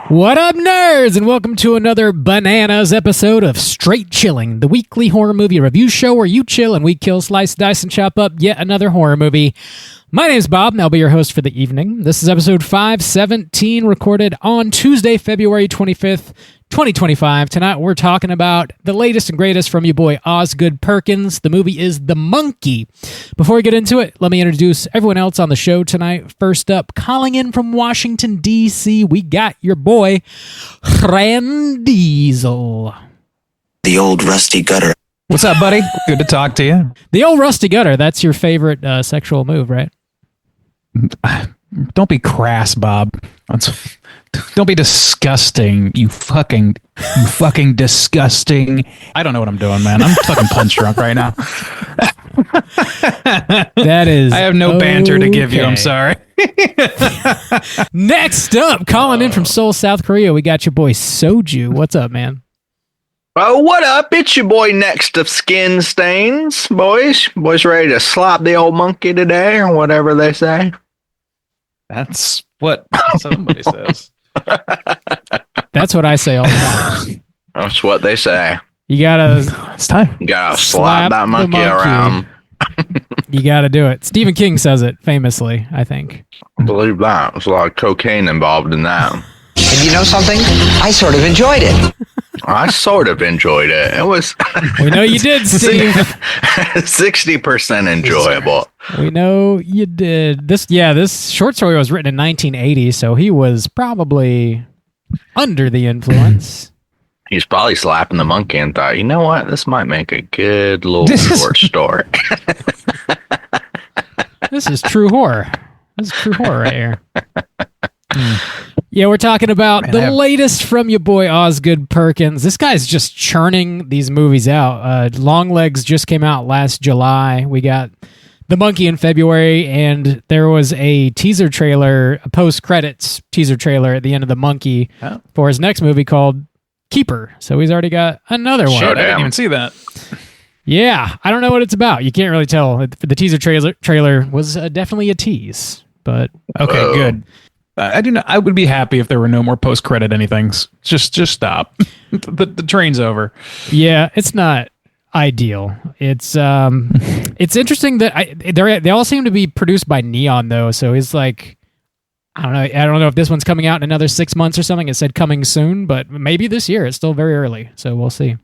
What up, nerds, and welcome to another bananas episode of Straight Chilling, the weekly horror movie review show where you chill and we kill, slice, dice, and chop up yet another horror movie. My name's Bob, and I'll be your host for the evening. This is episode 517, recorded on Tuesday, February 25th, 2025. Tonight, we're talking about the latest and greatest from your boy Osgood Perkins. The movie is The Monkey. Before we get into it, let me introduce everyone else on the show tonight. First up, calling in from Washington, D.C., we got your boy, Ran Diesel. The old rusty gutter. What's up, buddy? Good to talk to you. The old rusty gutter, that's your favorite sexual move, right? Don't be crass, Bob. Don't be disgusting. You fucking disgusting. I don't know what I'm doing, man. I'm fucking punch drunk right now. That is. I have no banter to give you. I'm sorry. Next up, calling in from Seoul, South Korea, we got your boy Soju. What's up, man? Oh, what up? It's your boy Next of Skin Stains, boys. Boys ready to slap the old monkey today, or whatever they say. That's what somebody says. That's what I say all the time. That's what they say. You gotta. It's time. You gotta slap that monkey around. You gotta do it. Stephen King says it famously, I think. I believe that. There's a lot of cocaine involved in that. And you know something? I sort of enjoyed it. I sort of enjoyed it. It was. We know you did, Steve. 60% enjoyable. We know you did. This short story was written in 1980, so he was probably under the influence. He's probably slapping the monkey and thought, you know what? This might make a good little short story. This is true horror. This is true horror right here. Yeah, we're talking about the latest from your boy Osgood Perkins. This guy's just churning these movies out. Longlegs just came out last July. We got The Monkey in February, and there was a teaser trailer, a post-credits teaser trailer at the end of The Monkey for his next movie called Keeper. So he's already got another one. Shit, I didn't even see that. Yeah, I don't know what it's about. You can't really tell. The teaser trailer was definitely a tease, but okay, good. I do not. I would be happy if there were no more post-credit anythings. Just stop. The train's over. Yeah, it's not ideal. It's interesting that they all seem to be produced by Neon though. So it's like I don't know if this one's coming out in another 6 months or something. It said coming soon, but maybe this year. It's still very early, so we'll see.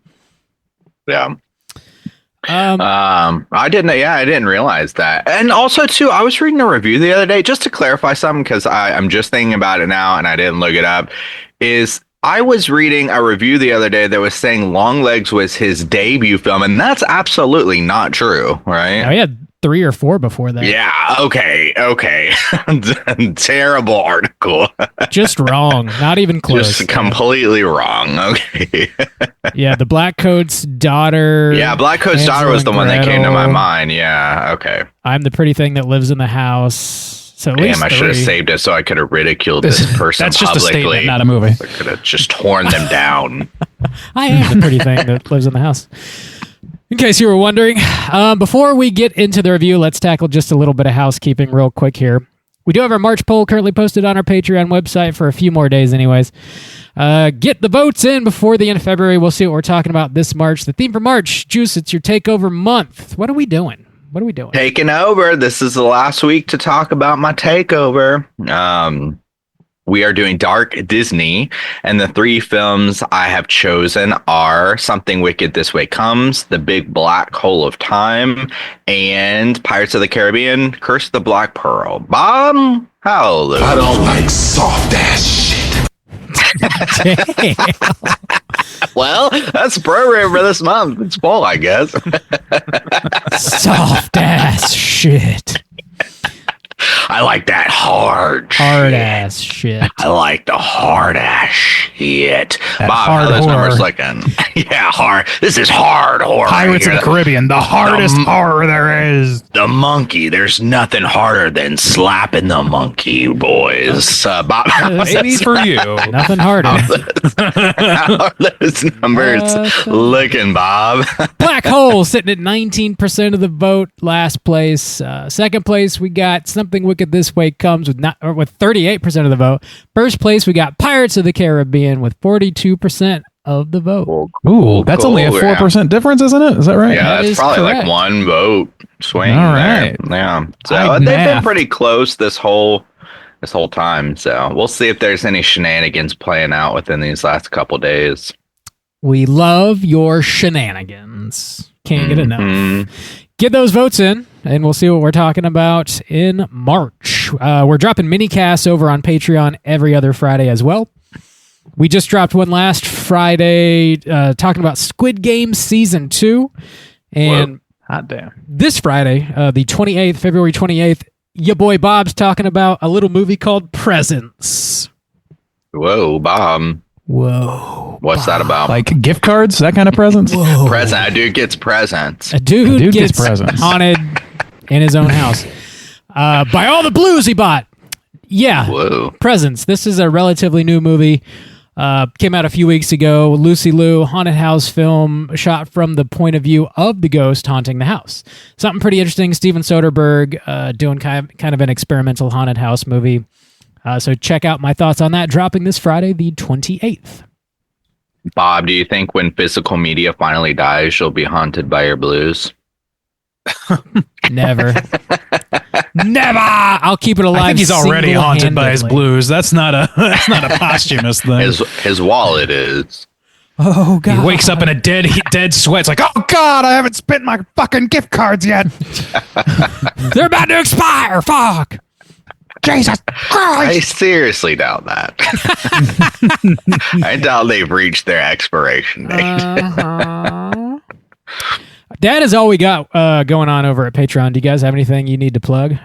Yeah. I didn't realize that. And also too, I was reading a review the other day, just to clarify something, because I'm just thinking about it now and I didn't look it up, I was reading a review the other day that was saying Longlegs was his debut film, and that's absolutely not true, right? Oh, yeah. 3 or 4 before that. Yeah, okay. Terrible article. Just wrong. Not even close. Just completely wrong. Okay. Yeah, the Black Coat's daughter. Yeah, Black Coat's daughter was the one that came to my mind. Yeah, okay. I'm the pretty thing that lives in the house. So damn, I should have saved it so I could have ridiculed this person That's just publicly. a statement, not a movie. I could have just torn them down. I am the pretty thing that lives in the house. In case you were wondering, before we get into the review, let's tackle just a little bit of housekeeping real quick here. We do have our March poll currently posted on our Patreon website for a few more days anyways. Get the votes in before the end of February. We'll see what we're talking about this March. The theme for March, Juice, it's your takeover month. What are we doing? Taking over. This is the last week to talk about my takeover. We are doing Dark Disney, and the 3 films I have chosen are Something Wicked This Way Comes, The Big Black Hole of Time, and Pirates of the Caribbean, Curse of the Black Pearl. Bob, hallelujah. I don't like soft ass shit. Well, that's the program for this month. It's full, I guess. Soft ass shit. I like that hard ass shit. I like the hard ass shit. That Bob, hard how those horror. numbers looking? Yeah, hard. This is hard horror. Pirates of the Caribbean, the hardest horror there is. The monkey. There's nothing harder than slapping the monkey, boys. Bob, Maybe for you. Nothing harder. how are those numbers looking, Bob? Black Hole sitting at 19% of the vote. Last place. Second place, we got Something Wicked Look at This Way comes with 38% of the vote. First place, we got Pirates of the Caribbean with 42% of the vote. Ooh, that's only a 4% difference, isn't it? Is that right? Yeah, That it's is probably correct. like one vote swing. All there. right. Yeah. So I'd they've math. been pretty close this whole time. So we'll see if there's any shenanigans playing out within these last couple days. We love your shenanigans. Can't get enough. Mhm. Get those votes in, and we'll see what we're talking about in March. We're dropping mini casts over on Patreon every other Friday as well. We just dropped one last Friday talking about Squid Game Season 2. And Hot damn. this Friday, the 28th, February 28th, your boy Bob's talking about a little movie called Presents. Whoa, Bob. Whoa. What's that about? Like gift cards, that kind of presents? Present. A dude gets presents. A dude gets gets presents. haunted in his own house by all the blues he bought. Yeah. Whoa. Presents. This is a relatively new movie. Came out a few weeks ago. Lucy Liu, haunted house film shot from the point of view of the ghost haunting the house. Something pretty interesting. Steven Soderbergh doing kind of an experimental haunted house movie. So check out my thoughts on that, dropping this Friday, the 28th. Bob, do you think when physical media finally dies, you'll be haunted by your blues? Never. Never! I'll keep it alive. I think he's already haunted by his single-handedly. blues. That's not a posthumous thing. His wallet is. Oh, God. He wakes up in a dead sweat. It's like, oh God, I haven't spent my fucking gift cards yet. They're about to expire. Fuck. Jesus I Christ. seriously doubt that. I doubt they've reached their expiration date. That is all we got going on over at Patreon. Do you guys have anything you need to plug?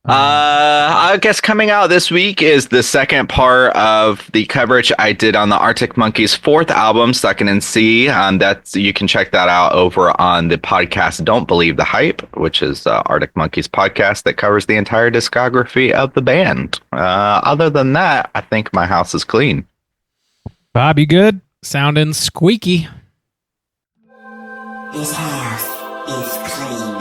I guess coming out this week is the second part of the coverage I did on the Arctic Monkeys' fourth album, Second and Sea. You can check that out over on the podcast Don't Believe the Hype, which is Arctic Monkeys podcast that covers the entire discography of the band. Other than that, I think my house is clean. Bob, you good? Sounding squeaky. This house is clean.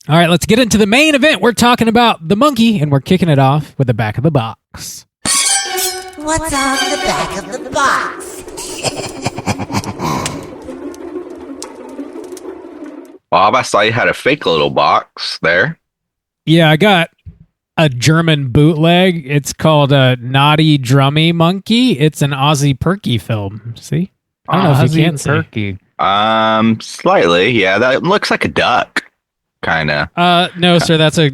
All right, let's get into the main event. We're talking about the monkey, and we're kicking it off with the back of the box. What's on the back of the box? Bob, I saw you had a fake little box there. Yeah, I got a German bootleg. It's called Naughty Drummy Monkey. It's an Ozzy Perky film. See? I don't know if you can see. Turkey. Slightly, yeah. That looks like a duck, kind of. No, sir. That's a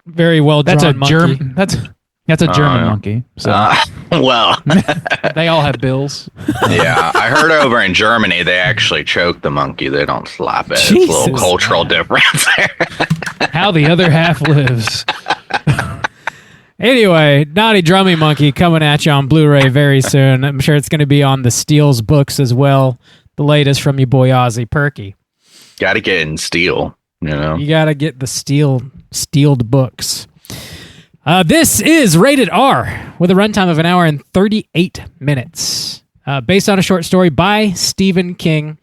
very well drawn That's a monkey. German. That's a German yeah. monkey. So Well, they all have bills. yeah. I heard over in Germany they actually choke the monkey. They don't slap it. It's a Jesus, little cultural difference there. How the other half lives. Anyway, Naughty Drummy Monkey coming at you on Blu-ray very soon. I'm sure it's going to be on the Steele's books as well. The latest from your boy Ozzy Perky. Got to get in steel, you know. You got to get the steeled books. This is rated R with a runtime of 1 hour and 38 minutes. Based on a short story by Stephen King.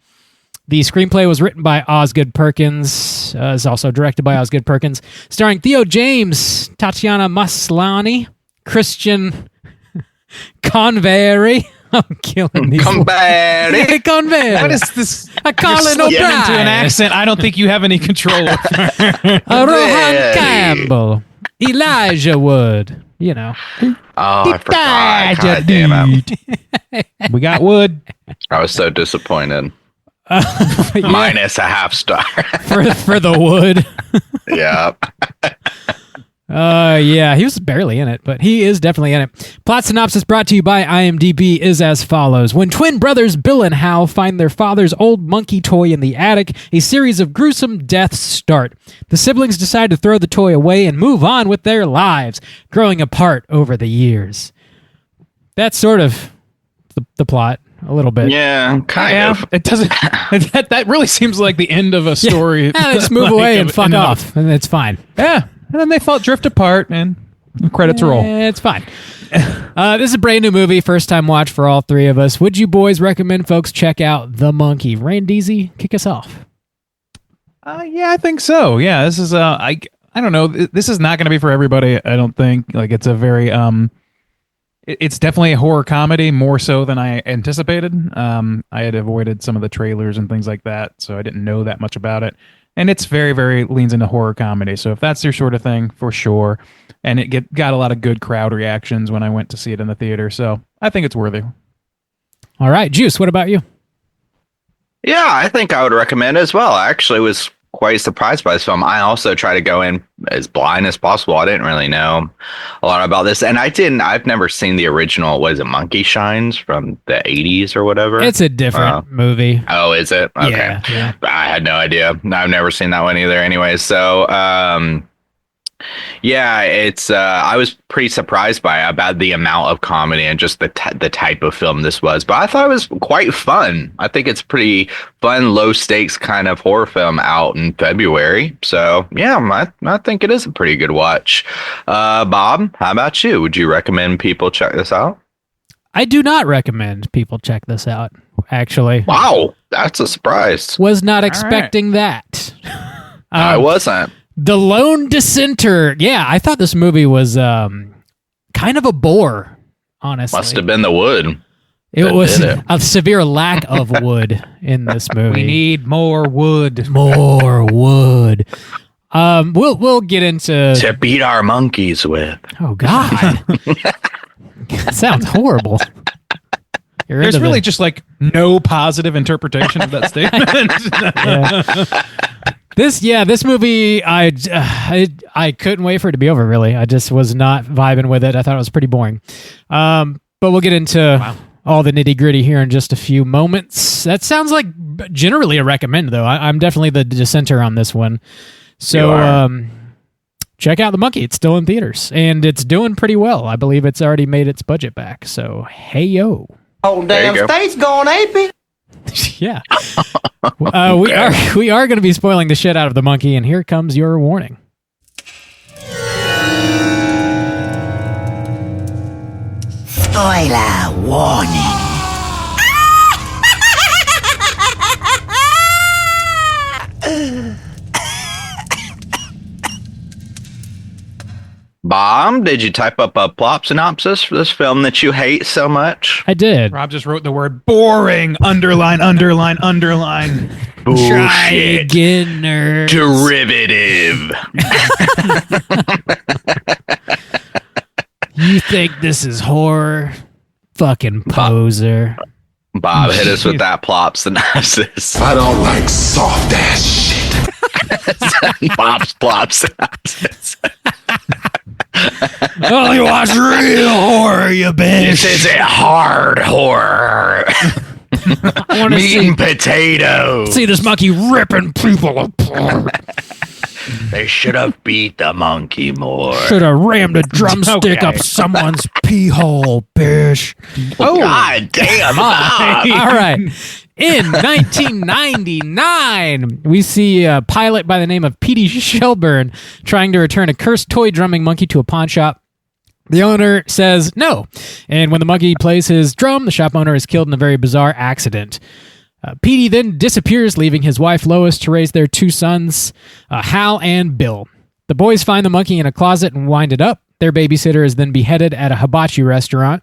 The screenplay was written by Osgood Perkins. Is also directed by Osgood Perkins. Starring Theo James, Tatiana Maslany, Christian Convery. I'm killing these. Convery. Convery. What is this? Colin You're slipping O'Brien. into an accent I don't think you have any control over. Rohan Convery. Campbell. Elijah Wood. You know. Oh, I forgot. God damn it. We got wood. I was so disappointed. Yeah, Minus a half star. for the wood. Yeah. Yeah, he was barely in it, but he is definitely in it. Plot synopsis brought to you by IMDb is as follows. When twin brothers Bill and Hal find their father's old monkey toy in the attic, a series of gruesome deaths start. The siblings decide to throw the toy away and move on with their lives, growing apart over the years. That's sort of the plot, a little bit. Yeah, kind of. It doesn't. That really seems like the end of a story. Yeah, they just move Like, away and fuck and off, and it's fine. Yeah, and then they drift apart, and the credits roll. It's fine. This is a brand new movie, first time watch for all three of us. Would you boys recommend folks check out The Monkey? Randeezy, kick us off. Yeah, I think so. Yeah, this is I don't know. This is not going to be for everybody. I don't think. Like, it's a very it's definitely a horror comedy, more so than I anticipated. I had avoided some of the trailers and things like that, so I didn't know that much about it. And it's very, very leans into horror comedy. So if that's your sort of thing, for sure. And it got a lot of good crowd reactions when I went to see it in the theater. So I think it's worthy. All right, Juice, what about you? Yeah, I think I would recommend it as well. I actually was quite surprised by this film. I also try to go in as blind as possible. I didn't really know a lot about this. And I've never seen the original, was it Monkey Shines from the 80s or whatever? It's a different movie. Oh, is it? Okay. Yeah. I had no idea. I've never seen that one either anyway. So, yeah, it's I was pretty surprised about the amount of comedy and just the type of film this was, but I thought it was quite fun. I think it's pretty fun, low stakes kind of horror film out in February. So yeah, I think it is a pretty good watch. Bob, how about you? Would you recommend people check this out? I do not recommend people check this out, actually. Wow, that's a surprise. Was not expecting that. I wasn't. The Lone Dissenter. Yeah, I thought this movie was kind of a bore, honestly. Must have been the wood. It was a severe lack of wood in this movie. We need more wood. More wood. We'll get into To beat our monkeys with. Oh God. Sounds horrible. There's really just like no positive interpretation of that statement. This movie, I couldn't wait for it to be over, really. I just was not vibing with it. I thought it was pretty boring. But we'll get into all the nitty-gritty here in just a few moments. That sounds like generally a recommend, though. I'm definitely the dissenter on this one. So check out The Monkey. It's still in theaters, and it's doing pretty well. I believe it's already made its budget back. So, hey-yo. Oh, damn state's going apey. Yeah. We are going to be spoiling the shit out of The Monkey, and here comes your warning. Spoiler warning. Bob, did you type up a plot synopsis for this film that you hate so much? I did. Rob just wrote the word boring, underline, underline, underline. Try again, nerds. Derivative. You think this is horror? Fucking poser. Bob, hit us with that plot synopsis. I don't like soft ass shit. Bob's plot synopsis. Only watch real horror, you bitch. This is a hard horror. I want to Meat and potatoes. see this monkey ripping people apart. They should have beat the monkey more. Should have rammed a drumstick up someone's pee hole, bitch. Oh, God damn. Bob. All right. In 1999, we see a pilot by the name of Petey Shelburne trying to return a cursed toy drumming monkey to a pawn shop. The owner says no, and when the monkey plays his drum, the shop owner is killed in a very bizarre accident. Petey then disappears, leaving his wife Lois to raise their two sons, Hal and Bill. The boys find the monkey in a closet and wind it up. Their babysitter is then beheaded at a hibachi restaurant.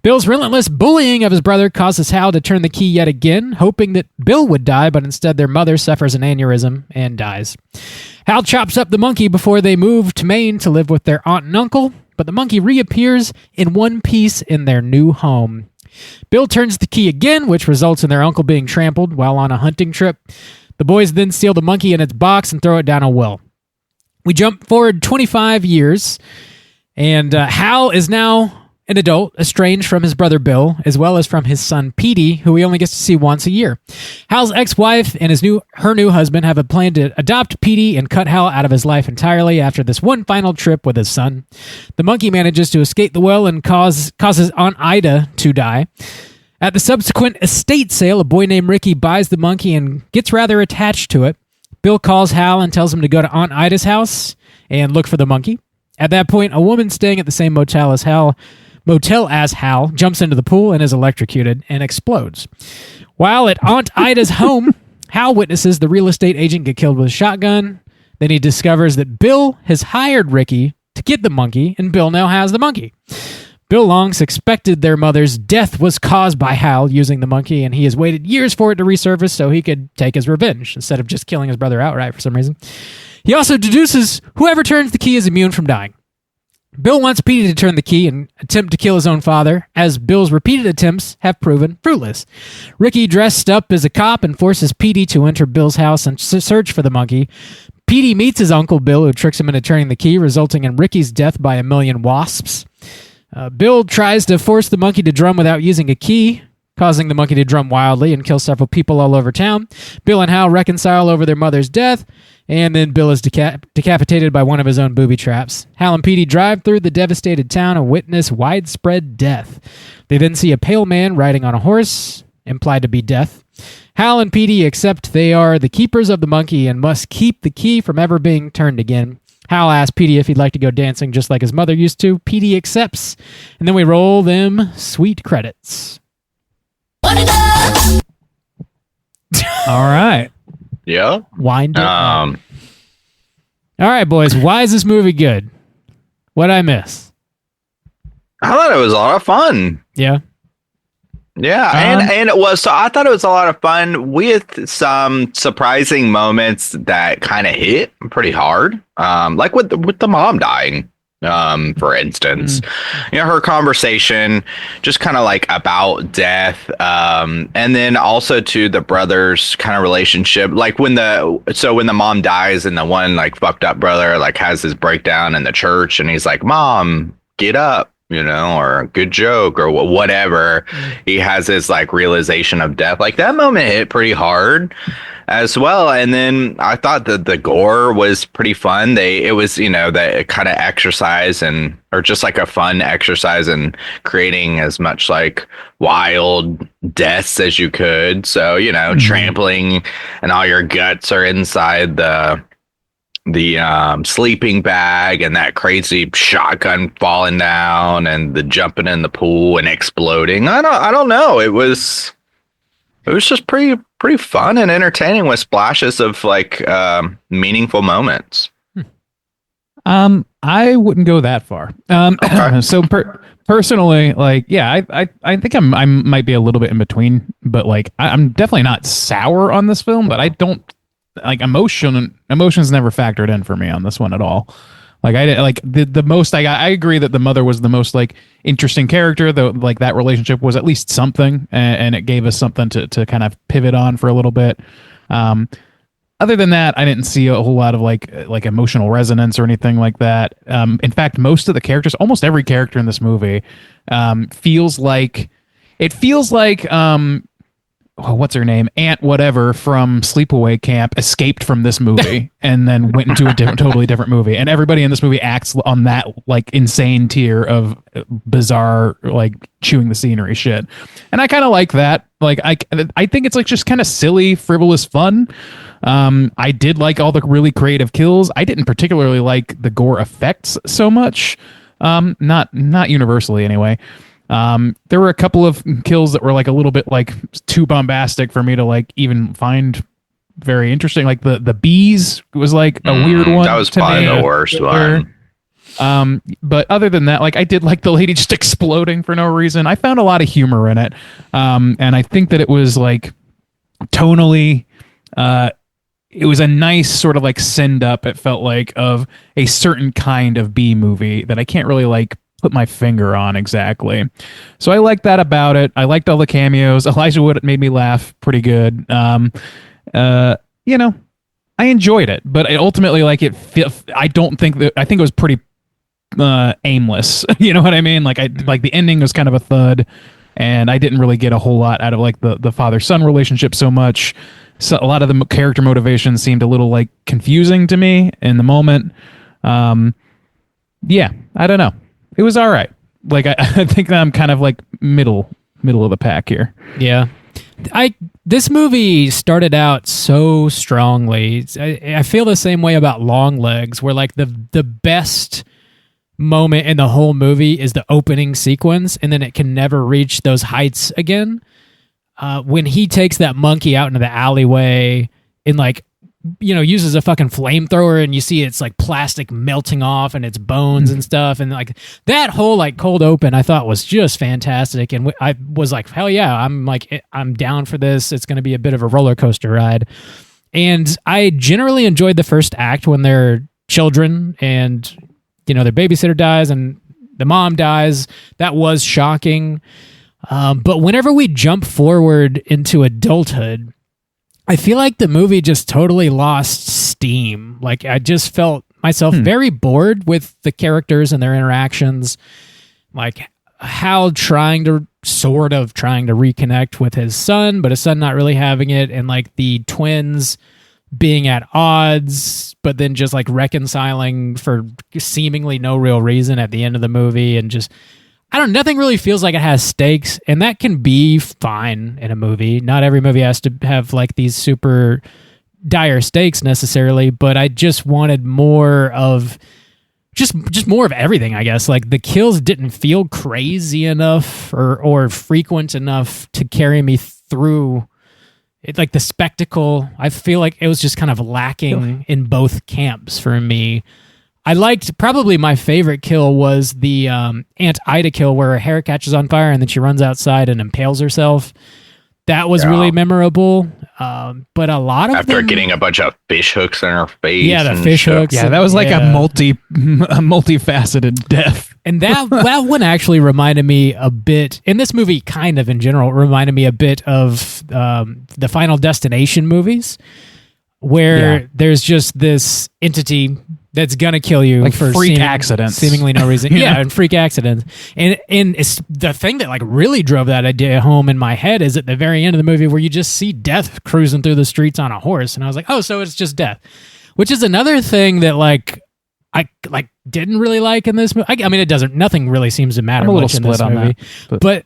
Bill's relentless bullying of his brother causes Hal to turn the key yet again, hoping that Bill would die, but instead their mother suffers an aneurysm and dies. Hal chops up the monkey before they move to Maine to live with their aunt and uncle, but the monkey reappears in one piece in their new home. Bill turns the key again, which results in their uncle being trampled while on a hunting trip. The boys then steal the monkey in its box and throw it down a well. We jump forward 25 years, and Hal is now an adult, estranged from his brother Bill, as well as from his son Petey, who he only gets to see once a year. Hal's ex-wife and her new husband have a plan to adopt Petey and cut Hal out of his life entirely after this one final trip with his son. The monkey manages to escape the well and causes Aunt Ida to die. At the subsequent estate sale, a boy named Ricky buys the monkey and gets rather attached to it. Bill calls Hal and tells him to go to Aunt Ida's house and look for the monkey. At that point, a woman staying at the same motel as Hal jumps into the pool and is electrocuted and explodes. While at Aunt Ida's home, Hal witnesses the real estate agent get killed with a shotgun. Then he discovers that Bill has hired Ricky to get the monkey, and Bill now has the monkey. Bill long suspected their mother's death was caused by Hal using the monkey, and he has waited years for it to resurface so he could take his revenge instead of just killing his brother outright for some reason. He also deduces whoever turns the key is immune from dying. Bill wants Petey to turn the key and attempt to kill his own father, as Bill's repeated attempts have proven fruitless. Ricky dressed up as a cop and forces Petey to enter Bill's house and search for the monkey. Petey meets his uncle Bill, who tricks him into turning the key, resulting in Ricky's death by a million wasps. Bill tries to force the monkey to drum without using a key, causing the monkey to drum wildly and kill several people all over town. Bill and Hal reconcile over their mother's death, and then Bill is decapitated by one of his own booby traps. Hal and Petey drive through the devastated town and witness widespread death. They then see a pale man riding on a horse, implied to be Death. Hal and Petey accept they are the keepers of the monkey and must keep the key from ever being turned again. Hal asks Petey if he'd like to go dancing just like his mother used to. Petey accepts, and then we roll them sweet credits. All right. Yeah. Wind it up. All right, boys. Why is this movie good? What'd I miss? I thought it was a lot of fun. Yeah. Yeah, and it was. So I thought it was a lot of fun with some surprising moments that kind of hit pretty hard. Like with the mom dying, for instance. You know, her conversation just kind of like about death, and then also to the brothers' kind of relationship. Like when the mom dies and the one like fucked up brother like has his breakdown in the church and he's like, "Mom, get up." You know, or good joke or whatever. He has this like realization of death. Like that moment hit pretty hard as well. And then I thought that the gore was pretty fun. It was, you know, that kind of exercise or just like a fun exercise in creating as much like wild deaths as you could. So, you know, trampling and all your guts are inside the sleeping bag and that crazy shotgun falling down and the jumping in the pool and exploding. I don't know. It was just pretty fun and entertaining with splashes of like meaningful moments. I wouldn't go that far. Okay. So personally, like, yeah, I think I might be a little bit in between, but like I'm definitely not sour on this film, but I don't like emotions never factored in for me on this one at all. Like I like the most I agree that the mother was the most like interesting character, though. Like that relationship was at least something, and it gave us something to kind of pivot on for a little bit. Other than that, I didn't see a whole lot of like emotional resonance or anything like that. In fact, most of the characters, almost every character in this movie, feels like what's her name? Aunt whatever from Sleepaway Camp escaped from this movie and then went into a totally different movie. And everybody in this movie acts on that like insane tier of bizarre, like chewing the scenery shit. And I kind of like that. Like I think it's like just kind of silly, frivolous fun. I did like all the really creative kills. I didn't particularly like the gore effects so much. Not universally anyway. There were a couple of kills that were like a little bit like too bombastic for me to like even find very interesting. Like the bees was like a weird one. That was probably the worst one. But other than that, like I did like the lady just exploding for no reason. I found a lot of humor in it. And I think that it was like tonally, it was a nice sort of like send up, it felt like, of a certain kind of B movie that I can't really like put my finger on exactly. So I liked that about it. I liked all the cameos. Elijah Wood made me laugh pretty good. You know, I enjoyed it, but ultimately, like I think it was pretty aimless. You know what I mean? Like the ending was kind of a thud, and I didn't really get a whole lot out of like the father-son relationship so much. So a lot of the character motivations seemed a little like confusing to me in the moment. Yeah, I don't know. It was all right. Like I think that I'm kind of like middle of the pack here. Yeah. This movie started out so strongly. I feel the same way about Long Legs, where like the best moment in the whole movie is the opening sequence, and then it can never reach those heights again. when he takes that monkey out into the alleyway and like, you know, uses a fucking flamethrower and you see it's like plastic melting off and its bones and stuff. And like that whole like cold open I thought was just fantastic. And I was like, hell yeah, I'm down for this. It's going to be a bit of a roller coaster ride. And I generally enjoyed the first act when they're children and, you know, their babysitter dies and the mom dies. That was shocking. But whenever we jump forward into adulthood, I feel like the movie just totally lost steam. Like I just felt myself very bored with the characters and their interactions. Like Hal trying to reconnect with his son, but his son not really having it, and like the twins being at odds, but then just like reconciling for seemingly no real reason at the end of the movie, and just nothing really feels like it has stakes, and that can be fine in a movie. Not every movie has to have like these super dire stakes necessarily, but I just wanted more of just more of everything, I guess. Like the kills didn't feel crazy enough or frequent enough to carry me through it. Like the spectacle, I feel like it was just kind of lacking in both camps for me. I liked, probably my favorite kill was the Aunt Ida kill where her hair catches on fire and then she runs outside and impales herself. That was really memorable. But a lot of after getting a bunch of fish hooks in her face. Yeah, the fish hooks. Yeah, that was like a multifaceted death. And that one actually reminded me a bit, in this movie kind of in general, reminded me a bit of the Final Destination movies, where there's just this entity that's gonna kill you like for freak accidents, seemingly no reason. And freak accidents. And it's the thing that like really drove that idea home in my head is at the very end of the movie where you just see Death cruising through the streets on a horse, and I was like, oh, so it's just Death, which is another thing that like I like didn't really like in this movie. I mean, it doesn't. Nothing really seems to matter much in this movie, but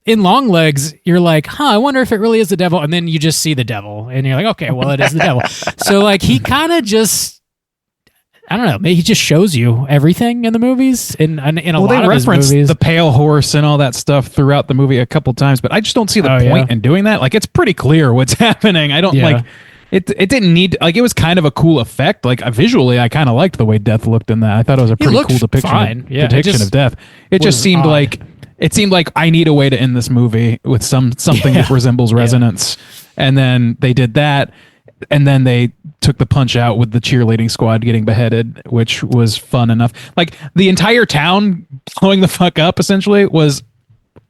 in Long Legs, you're like, I wonder if it really is the devil, and then you just see the devil, and you're like, okay, well, it is the devil. So like he kind of just. I don't know. Maybe he just shows you everything in the movies. In a lot of his movies, the pale horse and all that stuff throughout the movie a couple times, but I just don't see the point in doing that. Like, it's pretty clear what's happening. I don't like it. It didn't need like it was kind of a cool effect. Like visually, I kind of liked the way Death looked in that. I thought it was a pretty cool depiction of Death. It just seemed odd. It seemed like I need a way to end this movie with something that resembles Resonance, and then they did that. And then they took the punch out with the cheerleading squad getting beheaded, which was fun enough. Like the entire town blowing the fuck up essentially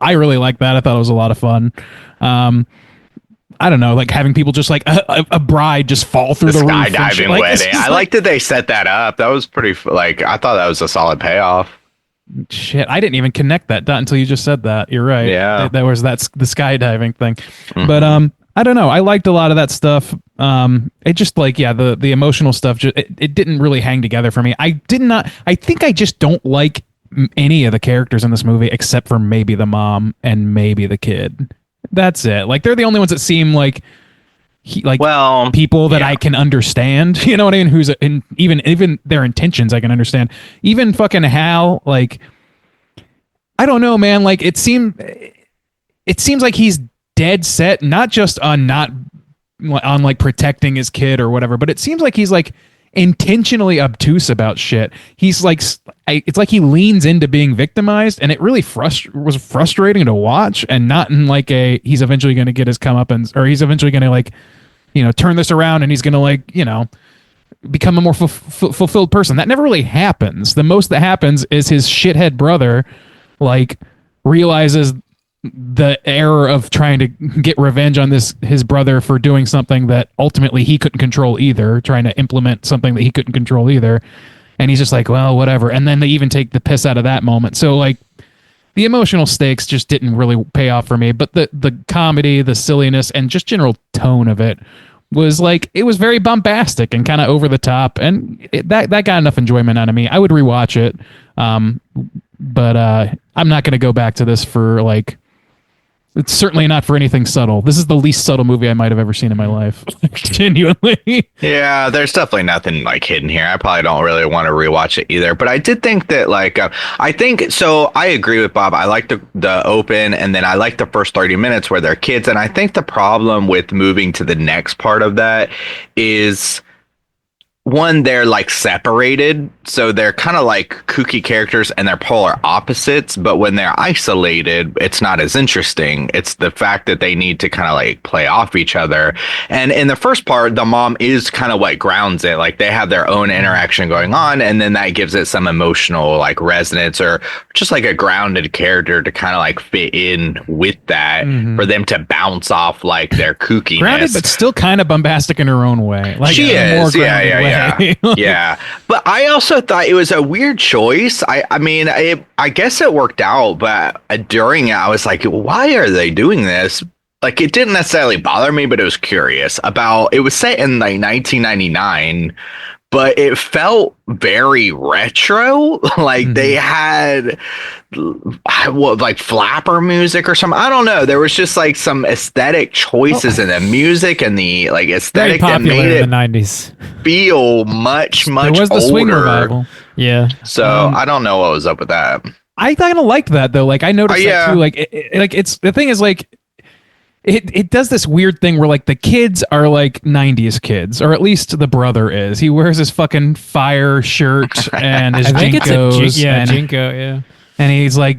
I really liked that. I thought it was a lot of fun. I don't know, like having people just like a bride just fall through the roof. Skydiving wedding. I liked that they set that up. That was pretty, I thought that was a solid payoff. Shit, I didn't even connect that dot until you just said that. You're right. Yeah. That was the skydiving thing. Mm-hmm. But, I don't know. I liked a lot of that stuff. It just like, the emotional stuff, it didn't really hang together for me. I think I just don't like any of the characters in this movie except for maybe the mom and maybe the kid. That's it. Like they're the only ones that seem like people that I can understand. You know what I mean? Even their intentions I can understand. Even fucking Hal, like, I don't know, man. Like it seems like he's dead set, not just on like protecting his kid or whatever, but it seems like he's like intentionally obtuse about shit. He's like, it's like he leans into being victimized, and it really was frustrating to watch, and not in like he's eventually going to get his comeuppance, or he's eventually going to like, turn this around and he's going to like, become a more fulfilled person. That never really happens. The most that happens is his shithead brother like realizes the error of trying to get revenge on his brother for doing something that ultimately he couldn't control either, trying to implement something that he couldn't control either. And he's just like, well, whatever. And then they even take the piss out of that moment. So like the emotional stakes just didn't really pay off for me, but the comedy, the silliness, and just general tone of it was like, it was very bombastic and kind of over the top. And that got enough enjoyment out of me. I would rewatch it. But I'm not going to go back to this for like It's certainly not for anything subtle. This is the least subtle movie I might have ever seen in my life. Genuinely. Yeah, there's definitely nothing like hidden here. I probably don't really want to rewatch it either. But I did think that I think so. I agree with Bob. I like the open, and then I like the first 30 minutes where they're kids. And I think the problem with moving to the next part of that is, one, they're like separated, so they're kind of like kooky characters and they're polar opposites, but when they're isolated, it's not as interesting. It's the fact that they need to kind of like play off each other. And in the first part, the mom is kind of what grounds it. Like they have their own interaction going on, and then that gives it some emotional like resonance, or just like a grounded character to kind of like fit in with that, for them to bounce off like their kookiness. Grounded, but still kind of bombastic in her own way. Like she is, yeah. Yeah. But I also thought it was a weird choice. I mean, I guess it worked out, but during it, I was like, why are they doing this? Like, it didn't necessarily bother me, but it was curious about, it was set in like 1999, but it felt very retro. Like they had like flapper music or something. I don't know. There was just like some aesthetic choices in the music and the like aesthetic that made it in the 90s feel much There was the older. swing revival. Yeah. So I don't know what was up with that. I kind of liked that though. Like I noticed that too. Like it's the thing is like it does this weird thing where like the kids are like 90s kids, or at least the brother is. He wears his fucking fire shirt and his I think Jinkos. it's a and, Jinko, yeah. and he's like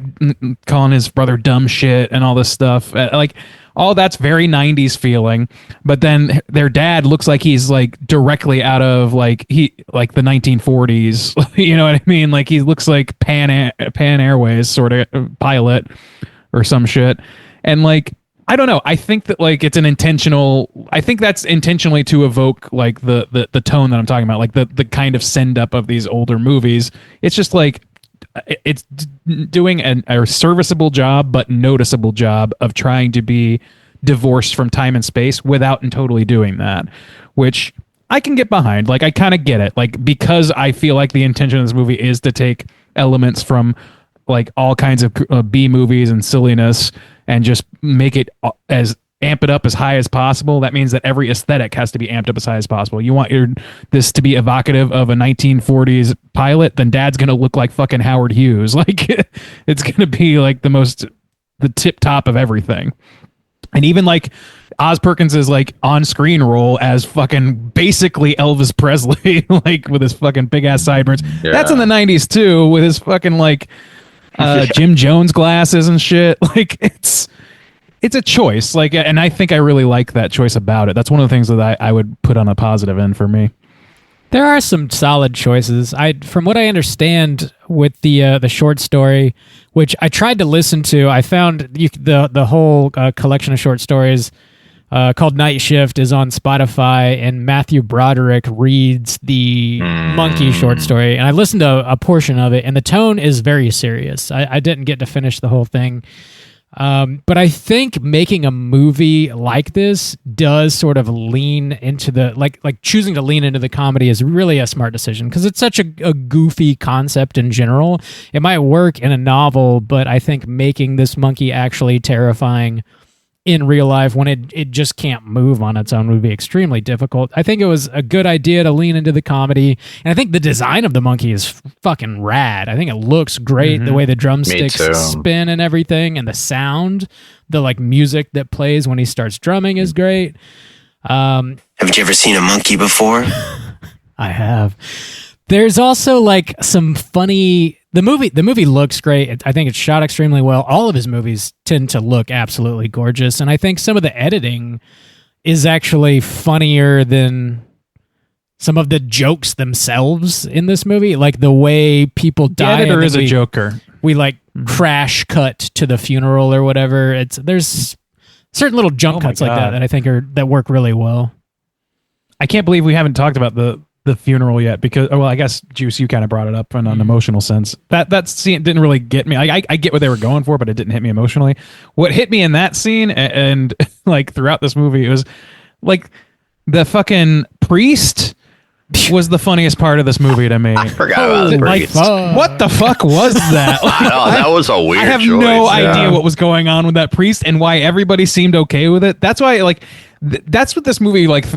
calling his brother dumb shit and all this stuff. Like all that's very 90s feeling. But then their dad looks like he's like directly out of like the 1940s. You know what I mean? Like he looks like Pan Airways sort of pilot or some shit. And like I don't know. I think that like it's an intentional. I think that's intentionally to evoke like the tone that I'm talking about, like the kind of send up of these older movies. It's just like it's doing a serviceable job but noticeable job of trying to be divorced from time and space without and totally doing that, which I can get behind. Like I kind of get it. Like because I feel like the intention of this movie is to take elements from like all kinds of B movies and silliness and just make it amp it up as high as possible. That means that every aesthetic has to be amped up as high as possible. You want this to be evocative of a 1940s pilot, then dad's going to look like fucking Howard Hughes. Like it's going to be like the tip top of everything. And even like Oz Perkins' like on-screen role as fucking basically Elvis Presley, like with his fucking big ass sideburns. Yeah. That's in the 90s too, with his fucking like Jim Jones glasses and shit. Like it's a choice. Like, and I think I really like that choice about it. That's one of the things that I would put on a positive end for me. There are some solid choices. From what I understand with the short story, which I tried to listen to, I found the whole collection of short stories called Night Shift is on Spotify, and Matthew Broderick reads the monkey short story, and I listened to a portion of it, and the tone is very serious. I didn't get to finish the whole thing. But I think making a movie like this does sort of lean into the like choosing to lean into the comedy is really a smart decision, because it's such a goofy concept in general. It might work in a novel, but I think making this monkey actually terrifying in real life when it just can't move on its own would be extremely difficult. I think it was a good idea to lean into the comedy, and I think the design of the monkey is fucking rad. I think it looks great, the way the drumsticks spin and everything, and the sound, the like music that plays when he starts drumming is great. Haven't you ever seen a monkey before? I have. There's also like some funny. The movie looks great. I think it's shot extremely well. All of his movies tend to look absolutely gorgeous, and I think some of the editing is actually funnier than some of the jokes themselves in this movie. Like the way people die. The editor is a joker. We like crash cut to the funeral or whatever. There's certain little jump cuts like that I think that work really well. I can't believe we haven't talked about the funeral yet, because I guess Juice, you kind of brought it up in an emotional sense. That scene didn't really get me. I get what they were going for, but it didn't hit me emotionally. What hit me in that scene and like throughout this movie, it was like the fucking priest was the funniest part of this movie to me. I forgot about the priest. What the fuck was that? I know, that was a weird I have choice. no idea what was going on with that priest and why everybody seemed okay with it. That's why, like, that's what this movie, like,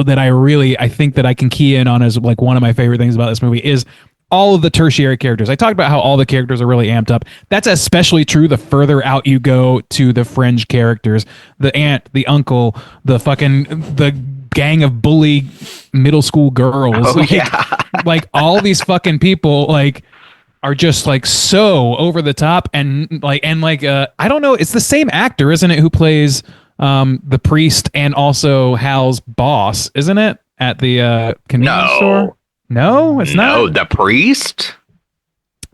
that I think that I can key in on as, like, one of my favorite things about this movie is all of the tertiary characters. I talked about how all the characters are really amped up. That's especially true the further out you go to the fringe characters. The aunt, the uncle, the gang of bully middle school girls. Like all these fucking people, like, are just like so over the top and I don't know, it's the same actor, isn't it, who plays the priest and also Hal's boss, isn't it? At the convenience store? No, it's not. No, the priest?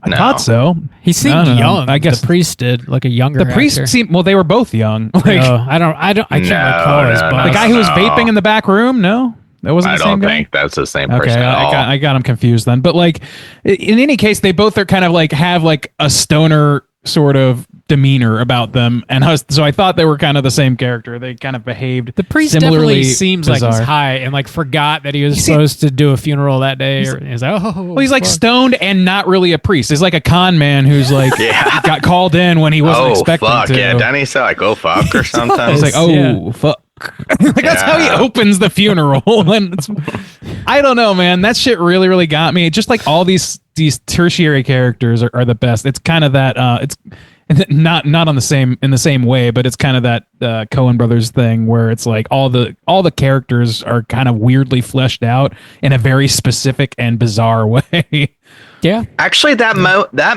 I thought so. He seemed young. I guess the priest did, like a younger. The priest actor. seemed, well, they were both young. Like, I can't recall his boss. the guy who was vaping in the back room. No, that wasn't the same guy. I don't think that's the same person. Okay, at all. I got him confused then. But like, in any case, they both are kind of like have like a stoner sort of demeanor about them, and so I thought they were kind of the same character. They kind of behaved. The priest similarly definitely seems bizarre. like he's high and like forgot that he was supposed to do a funeral that day. Or he's like, well, he's like stoned and not really a priest. He's like a con man who's like got called in when he wasn't expecting fuck, to. Yeah, doesn't he say like, "Oh fuck" or something? He's like, fuck. Like, that's how he opens the funeral. And I don't know, man. That shit really, really got me. Just like all these tertiary characters are the best. It's kind of that. It's not on the same in the same way, but it's kind of that Coen Brothers thing where it's like all the characters are kind of weirdly fleshed out in a very specific and bizarre way. Yeah, actually, that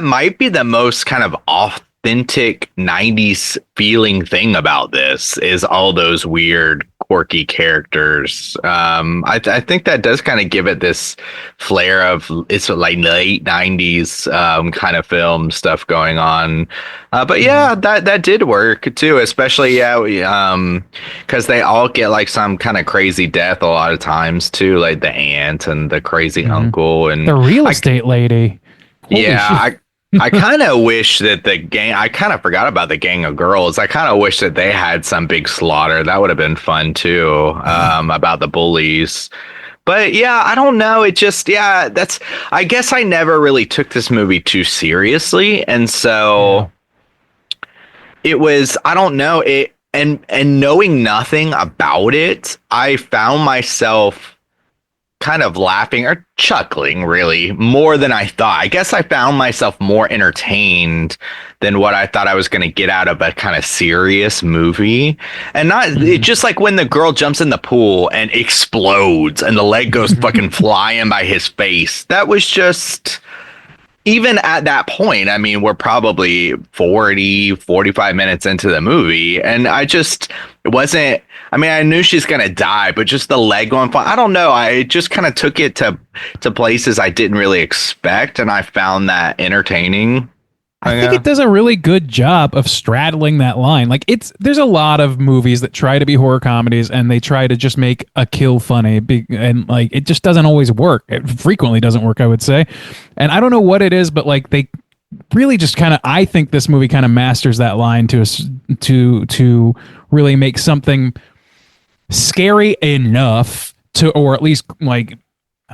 might be the most kind of authentic 90s feeling thing about this is all those weird quirky characters. I think that does kind of give it this flair of it's like late 90s kind of film stuff going on. But yeah, that did work too, especially because they all get like some kind of crazy death a lot of times too, like the aunt and the crazy uncle and the real estate lady. Holy shit. I kind of wish that the gang, I kind of forgot about the gang of girls. I kind of wish that they had some big slaughter. That would have been fun too, about the bullies. But yeah, I don't know. It just, I guess I never really took this movie too seriously. And so it was, I don't know, and knowing nothing about it, I found myself kind of laughing or chuckling really more than I thought. I guess I found myself more entertained than what I thought I was going to get out of a kind of serious movie. And not it's just like when the girl jumps in the pool and explodes and the leg goes fucking flying by his face. That was just, even at that point, I mean, we're probably 45 minutes into the movie, and it wasn't, I mean, I knew she's going to die, but just the leg going fly, I don't know. I just kind of took it to places I didn't really expect, and I found that entertaining. I think it does a really good job of straddling that line. Like there's a lot of movies that try to be horror comedies and they try to just make a kill funny, and like it just doesn't always work. It frequently doesn't work, I would say. And I don't know what it is, but like they really just kind of, I think this movie kind of masters that line to really make something scary enough to, or at least like,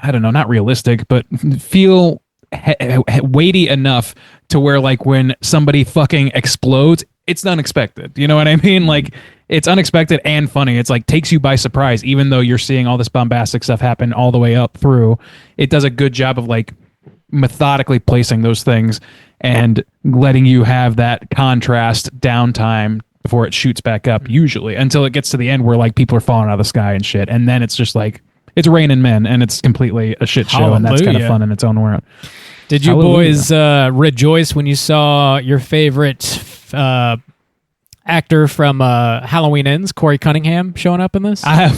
I don't know, not realistic, but feel weighty enough to where like when somebody fucking explodes, it's unexpected. You know what I mean? Like it's unexpected and funny. It's like takes you by surprise, even though you're seeing all this bombastic stuff happen all the way up through. It does a good job of like methodically placing those things and letting you have that contrast downtime before it shoots back up, usually until it gets to the end where like people are falling out of the sky and shit. And then it's just like, it's raining men and it's completely a shit show. Hallelujah. And that's kind of fun in its own way. Did you boys rejoice when you saw your favorite actor from Halloween Ends, Corey Cunningham, showing up in this? I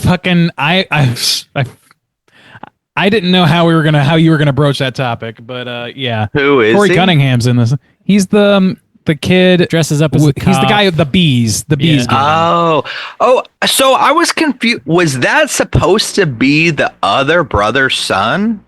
didn't know how you were gonna broach that topic, but yeah. Who is Corey he? Cunningham's in this? He's the kid dresses up as a cop. He's the guy with the bees. The bees. Oh, so I was confused. Was that supposed to be the other brother's son?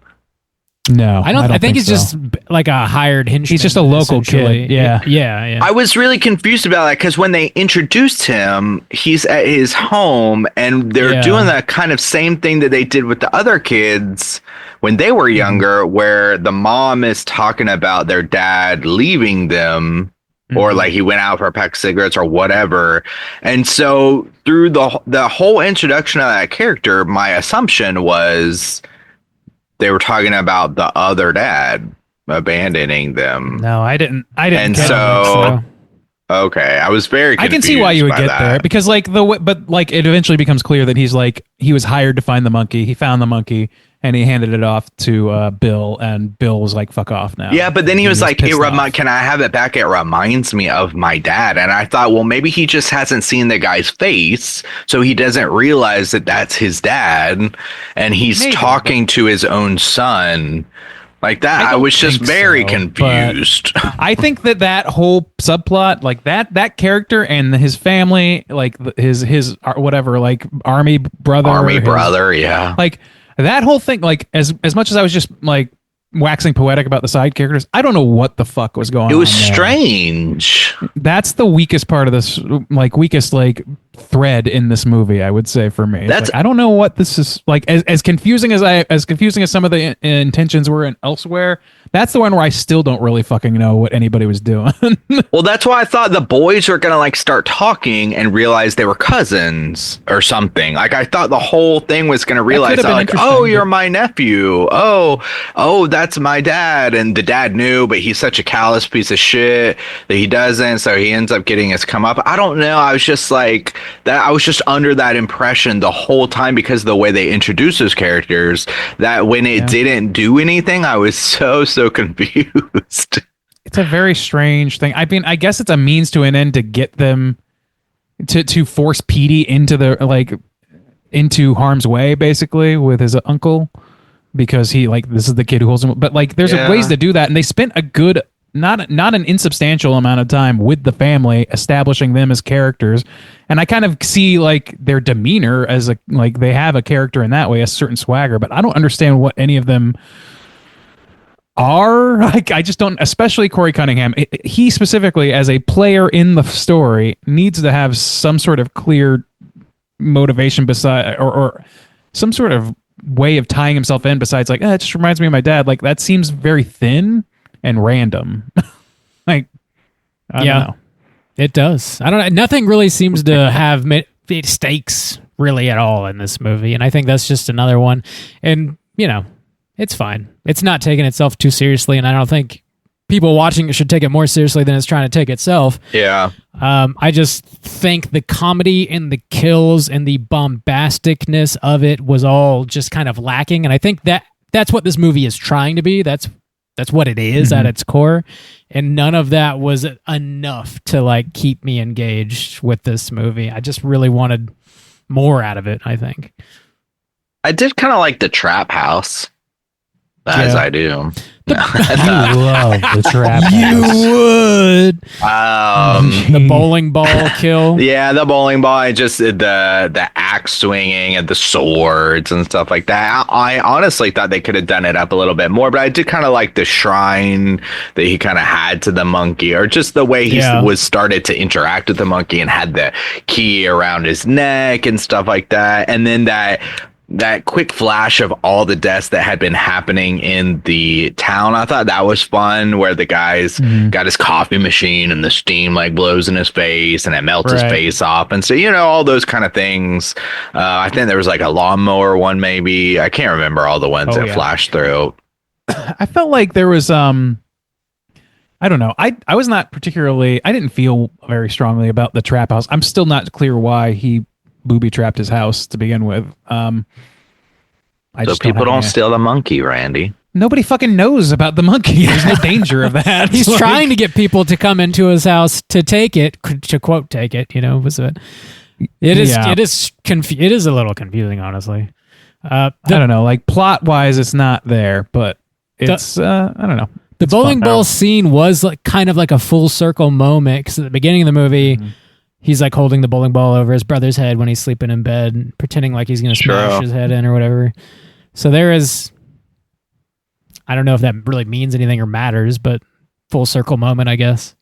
No, I think he's so. just like a hired henchman. He's just a local essentially. kid. Yeah. Yeah. I was really confused about that because when they introduced him, he's at his home and they're doing that kind of same thing that they did with the other kids when they were younger, where the mom is talking about their dad leaving them. Or like he went out for a pack of cigarettes or whatever. And so through the whole introduction of that character, my assumption was they were talking about the other dad abandoning them. No, I didn't. And so, okay, I was very confused. I can see why you would get that. there because like it eventually becomes clear that he was hired to find the monkey. He found the monkey and he handed it off to Bill, and Bill was like, "Fuck off now." Yeah, but then he was like, pissed off. "Can I have it back? It reminds me of my dad." And I thought, well, maybe he just hasn't seen the guy's face, so he doesn't realize that that's his dad, and he's talking to his own son. Like that, I was just very confused. I think that whole subplot, like that character and his family, like his whatever, like army brother, yeah, like that whole thing, like as much as I was just like waxing poetic about the side characters, I don't know what the fuck was going on. It was there. Strange. That's the weakest part of this, weakest thread in this movie, I would say, for me. That's I don't know what this is like. As confusing as some of the intentions were in elsewhere, that's the one where I still don't really fucking know what anybody was doing. Well, that's why I thought the boys were gonna like start talking and realize they were cousins or something. Like I thought the whole thing was gonna realize that, like, oh, you're my nephew. Oh, that's my dad. And the dad knew, but he's such a callous piece of shit that he doesn't. So he ends up getting his come up. I don't know. I was just like that. I was just under that impression the whole time because of the way they introduced those characters, that when it didn't do anything, I was so confused. It's a very strange thing. I mean, I guess it's a means to an end to get them to force Petey into harm's way, basically, with his uncle, because this is the kid who holds him. But like, there's ways to do that, and they spent a good, not an insubstantial amount of time with the family, establishing them as characters. And I kind of see like their demeanor as they have a character in that way, a certain swagger. But I don't understand what any of them are. Like, I just don't, especially Corey Cunningham. He specifically, as a player in the story, needs to have some sort of clear motivation beside, or some sort of way of tying himself in besides like, it just reminds me of my dad. Like, that seems very thin and random. Like, I don't know. It does. I don't know. Nothing really seems to have stakes really at all in this movie, and I think that's just another one. And it's fine. It's not taking itself too seriously, and I don't think people watching it should take it more seriously than it's trying to take itself. Yeah. I just think the comedy and the kills and the bombasticness of it was all just kind of lacking, and I think that's what this movie is trying to be. That's what it is at its core, and none of that was enough to like keep me engaged with this movie. I just really wanted more out of it, I think. I did kind of like the trap house. As I do. You love the trap house. You would. The bowling ball kill. Yeah, the bowling ball. I just the axe swinging and the swords and stuff like that. I honestly thought they could have done it up a little bit more, but I did kind of like the shrine that he kind of had to the monkey, or just the way he was started to interact with the monkey and had the key around his neck and stuff like that. And then that quick flash of all the deaths that had been happening in the town. I thought that was fun, where the guy's got his coffee machine and the steam like blows in his face and it melts his face off. And so, all those kind of things. I think there was like a lawnmower one, maybe. I can't remember all the ones that flashed through. I felt like there was, I don't know. I was not particularly, I didn't feel very strongly about the trap house. I'm still not clear why he booby trapped his house to begin with. So people don't steal the monkey, Randy. Nobody fucking knows about the monkey. There's no danger of that. He's trying to get people to come into his house to take it, to quote, take it, It is a little confusing, honestly. I don't know, like plot wise, it's not there, but it's, I don't know. The bowling ball scene was like kind of like a full circle moment, because at the beginning of the movie, he's like holding the bowling ball over his brother's head when he's sleeping in bed, pretending like he's going to smash his head in or whatever. So there is, I don't know if that really means anything or matters, but full circle moment, I guess.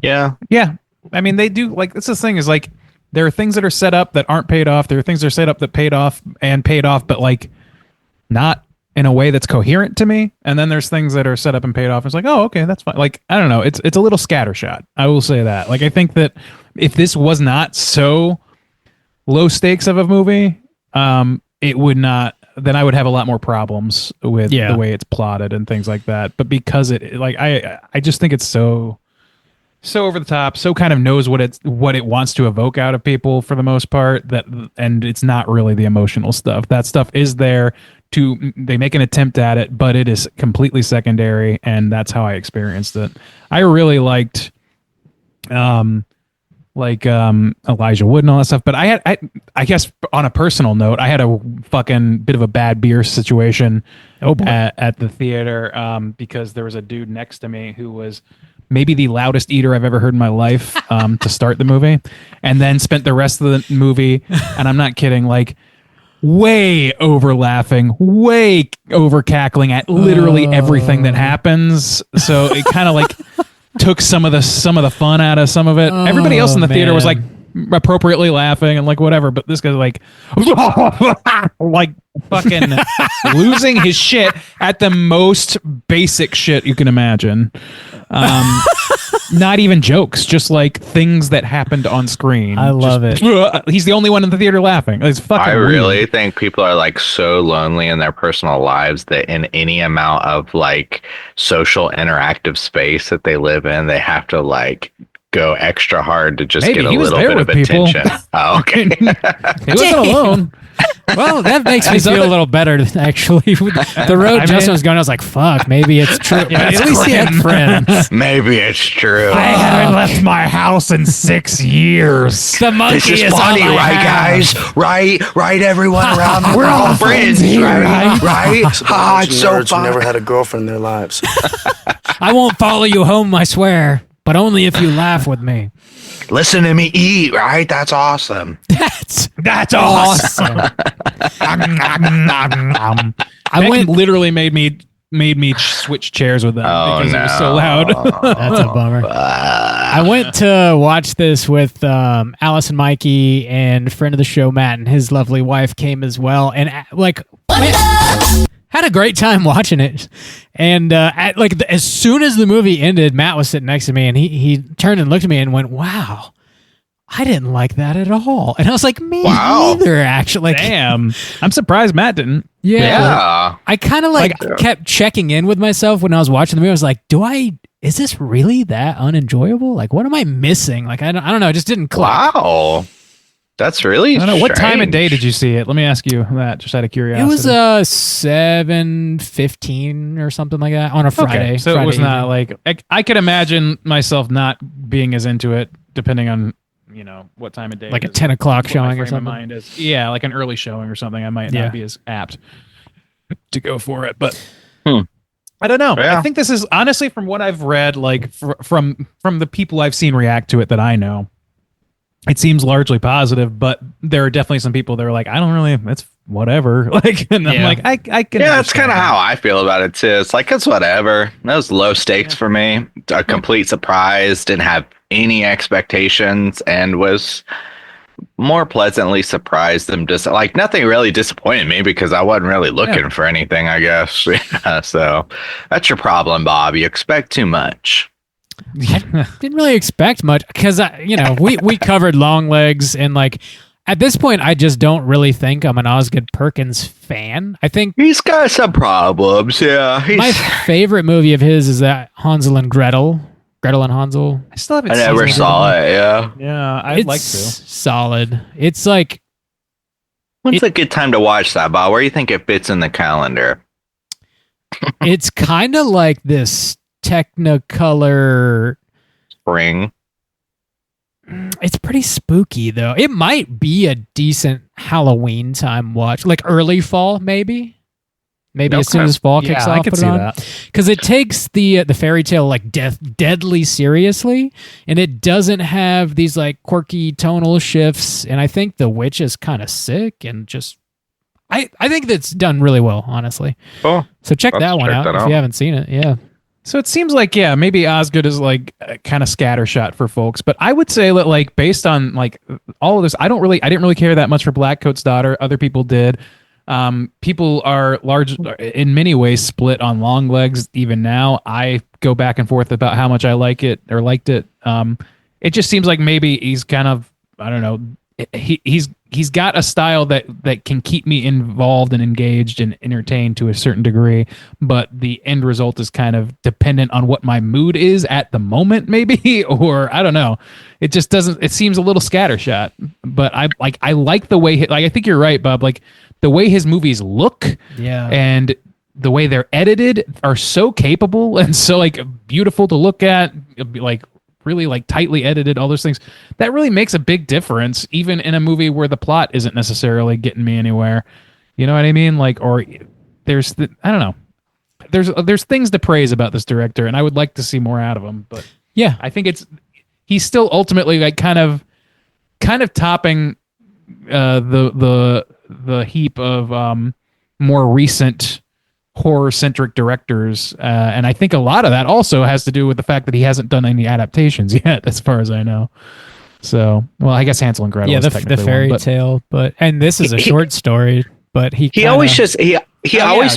Yeah. Yeah. I mean, they do, like, that's the thing is, like, there are things that are set up that aren't paid off. There are things that are set up that paid off, but, like, not in a way that's coherent to me. And then there's things that are set up and paid off. It's like, oh, okay, that's fine. Like, I don't know. It's a little scattershot. I will say that. Like, I think that if this was not so low stakes of a movie, it would not, then I would have a lot more problems with the way it's plotted and things like that. But because it, like, I just think it's so over the top, so kind of knows what it wants to evoke out of people for the most part, and it's not really the emotional stuff. That stuff is there they make an attempt at it, but it is completely secondary, and that's how I experienced it. I really liked Elijah Wood and all that stuff, but I guess on a personal note, I had a fucking bit of a bad beer situation at the theater because there was a dude next to me who was maybe the loudest eater I've ever heard in my life to start the movie, and then spent the rest of the movie, and I'm not kidding, like, way over laughing, way over cackling at literally everything that happens. So it kind of like took some of the fun out of some of it. Everybody else in the theater was like appropriately laughing and like whatever, but this guy's like like fucking losing his shit at the most basic shit you can imagine. Not even jokes, just like things that happened on screen. I love it. He's the only one in the theater laughing. It's fucking I weird. really think people are like so lonely in their personal lives that in any amount of like social interactive space that they live in, they have to like go extra hard to just get a little bit of attention. Oh, okay. He wasn't alone. Well, that makes me feel a little better, actually. The road Justin was going, I was like, fuck, maybe it's true. Yeah, at least he had friends. Maybe it's true. I haven't left my house in 6 years. The monkey This is is funny, all I right, have. guys? Right, everyone around me. We're all friends here, right? Ah, it's so Nerds who fun. never had a girlfriend in their lives. I won't follow you home, I swear, but only if you laugh with me. Listen to me eat, right? That's awesome. That's awesome. I went literally made me switch chairs with them because it was so loud. That's a bummer. I went to watch this with Alice and Mikey, and friend of the show Matt and his lovely wife came as well, and had a great time watching it. And as soon as the movie ended, Matt was sitting next to me, and he turned and looked at me and went, "Wow, I didn't like that at all." And I was like, "Me neither, actually." Like, damn, I'm surprised Matt didn't. Yeah. I kind of kept checking in with myself when I was watching the movie. I was like, is this really that unenjoyable? Like, what am I missing? Like, I don't know. It just didn't click. Wow. That's really I don't know. What time of day strange. did you see it? Let me ask you that, just out of curiosity. It was 7:15 or something like that on a Friday. Okay, so Friday it was not evening. like I could imagine myself not being as into it, depending on what time of day. Like it a is, 10 o'clock what my showing or frame of something. mind is. Yeah, like an early showing or something. I might Yeah. not be as apt to go for it, but Hmm. I don't know. Yeah. I think this is honestly, from what I've read, like from the people I've seen react to it that I know, it seems largely positive, but there are definitely some people that are like, I don't really, it's whatever. Like, and I'm Yeah. like, I can. Yeah, that's understand kind of that. how I feel about it too. It's like, it's whatever. That was low stakes for me. A complete surprise. Didn't have any expectations and was more pleasantly surprised than just like nothing really disappointed me because I wasn't really looking for anything, I guess. Yeah, so that's your problem, Bob. You expect too much. Didn't really expect much because we covered Long Legs, and like at this point I just don't really think I'm an Osgood Perkins fan. I think He's got some problems. Yeah, my favorite movie of his is that Hansel and Gretel and Hansel. I still haven't I seen never it. saw it. Yeah, Yeah, I'd It's like to. solid. It's like when's a good time to watch that, Bob? Where do you think it fits in the calendar? it's kind of like this Technicolor. Spring. It's pretty spooky though. It might be a decent Halloween time watch, like early fall, maybe. Maybe as soon Okay. as fall kicks Yeah, off, I could put it see on. that. Because it takes the fairy tale like deadly seriously, and it doesn't have these like quirky tonal shifts. And I think the witch is kind of sick, and just I think that's done really well, honestly. Oh, So check that one out if you haven't seen it. Yeah. So it seems like, yeah, maybe Osgood is like kind of scattershot for folks, but I would say that like based on like all of this, I didn't really care that much for Blackcoat's Daughter. Other people did. People are in many ways split on Longlegs. Even now, I go back and forth about how much I like it or liked it. It just seems like maybe he's kind of, I don't know, he's got a style that can keep me involved and engaged and entertained to a certain degree, but the end result is kind of dependent on what my mood is at the moment, maybe, or I don't know. It just doesn't. It seems a little scattershot. But I like the way. I think you're right, Bob. Like the way his movies look, and the way they're edited are so capable and so like beautiful to look at, like. Really like tightly edited, all those things that really makes a big difference even in a movie where the plot isn't necessarily getting me anywhere. You know what I mean? Like, or I don't know, there's things to praise about this director and I would like to see more out of him, but yeah, I think he's still ultimately like kind of topping the heap of more recent horror-centric directors, and I think a lot of that also has to do with the fact that he hasn't done any adaptations yet, as far as I know. So, well, I guess Hansel and Gretel. Yeah, is the fairy tale, and this is a short story, but he always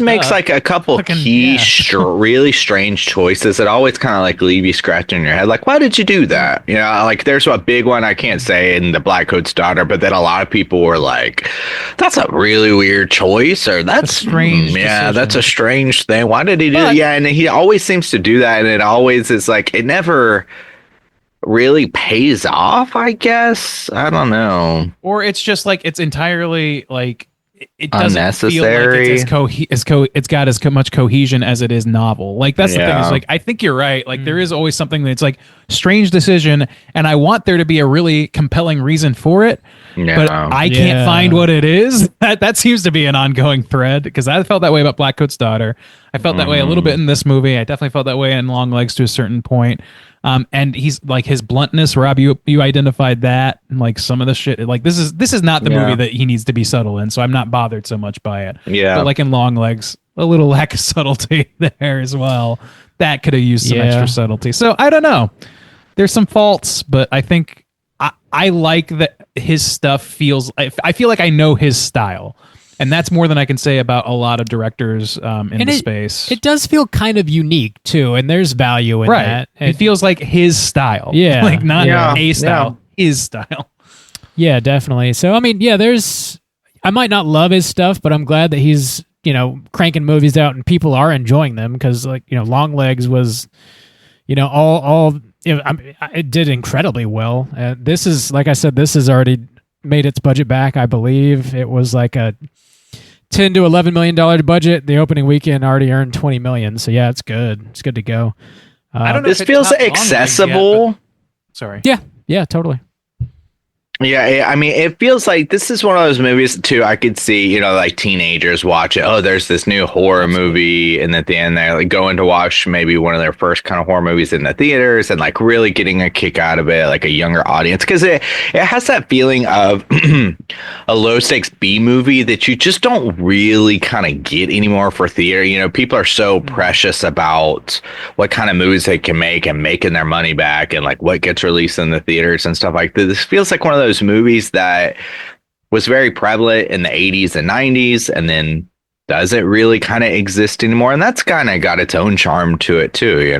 makes like a couple really strange choices that always kind of like leave you scratching your head. Like, why did you do that? You know, like there's a big one I can't say in the Blackcoat's Daughter, but then a lot of people were like, "That's a really weird choice," or "That's strange." That's a strange thing. Why did he do that? Yeah, and he always seems to do that, and it always is like it never really pays off. I guess I don't know, or it's just like it's entirely like. It doesn't unnecessary. Feel like it's got as much cohesion as it is novel. Like that's the thing. Is like I think you're right. Like there is always something that's like strange decision, and I want there to be a really compelling reason for it, but I can't find what it is. That seems to be an ongoing thread because I felt that way about Blackcoat's Daughter. I felt that way a little bit in this movie. I definitely felt that way in Longlegs to a certain point. And he's like his bluntness, Rob, you identified that, and like some of the shit, like this is not the movie that he needs to be subtle in, so I'm not bothered so much by it. Yeah. But like in Longlegs, a little lack of subtlety there as well. That could have used some extra subtlety. So I don't know. There's some faults, but I think I like that his stuff feels, I feel like I know his style. And that's more than I can say about a lot of directors in the space. It does feel kind of unique too, and there's value in that. It feels like his style. Yeah. Like not a style, his style. Yeah, definitely. So I mean, I might not love his stuff, but I'm glad that he's, cranking movies out and people are enjoying them because like, Longlegs was, it did incredibly well. This is, like I said, this has already made its budget back, I believe. It was like a $10 to $11 million budget. The opening weekend already earned $20 million. So yeah, it's good. It's good to go. I don't know. This feels accessible. Yet, sorry. Yeah, totally. Yeah, I mean, it feels like this is one of those movies too. I could see, like teenagers watch it. Oh, there's this new horror movie, and at the end they're like going to watch maybe one of their first kind of horror movies in the theaters, and like really getting a kick out of it, like a younger audience, because it has that feeling of a low stakes B movie that you just don't really kind of get anymore for theater. People are so precious about what kind of movies they can make and making their money back, and like what gets released in the theaters and stuff like that. This feels like one of those movies that was very prevalent in the 80s and 90s and then doesn't really kind of exist anymore, and that's kind of got its own charm to it too.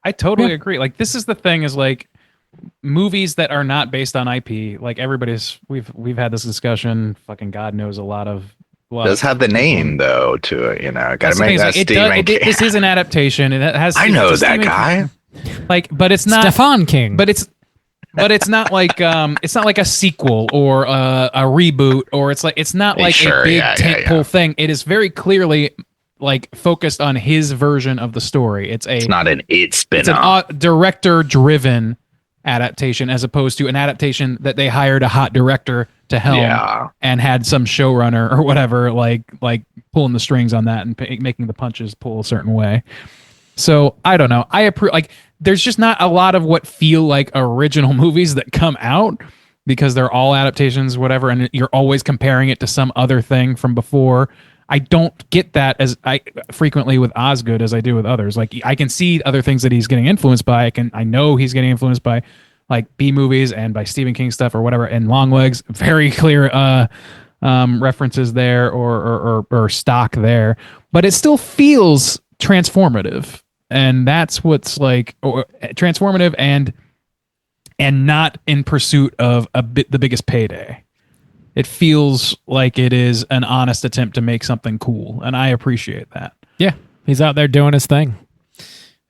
I totally agree. Like this is the thing is like movies that are not based on IP, like we've had this discussion, fucking God knows a lot of does have the name though to it, gotta make that Stephen King. This is an adaptation and it has I know that guy like, but it's not Stephen King, but it's not like a sequel or a reboot, or it's not like a big tentpole thing. It is very clearly like focused on his version of the story. It's not an spin-off. It's a director driven adaptation as opposed to an adaptation that they hired a hot director to helm and had some showrunner or whatever like pulling the strings on that and making the punches pull a certain way. So I don't know. I approve. Like, there's just not a lot of what feel like original movies that come out because they're all adaptations, whatever, and you're always comparing it to some other thing from before. I don't get that as I frequently with Osgood as I do with others. Like I can see other things that he's getting influenced by. I know he's getting influenced by like B movies and by Stephen King stuff or whatever. And Longlegs, very clear references there or stock there, but it still feels transformative, and that's what's like transformative and not in pursuit of the biggest payday. It feels like it is an honest attempt to make something cool, and I appreciate that. Yeah, he's out there doing his thing,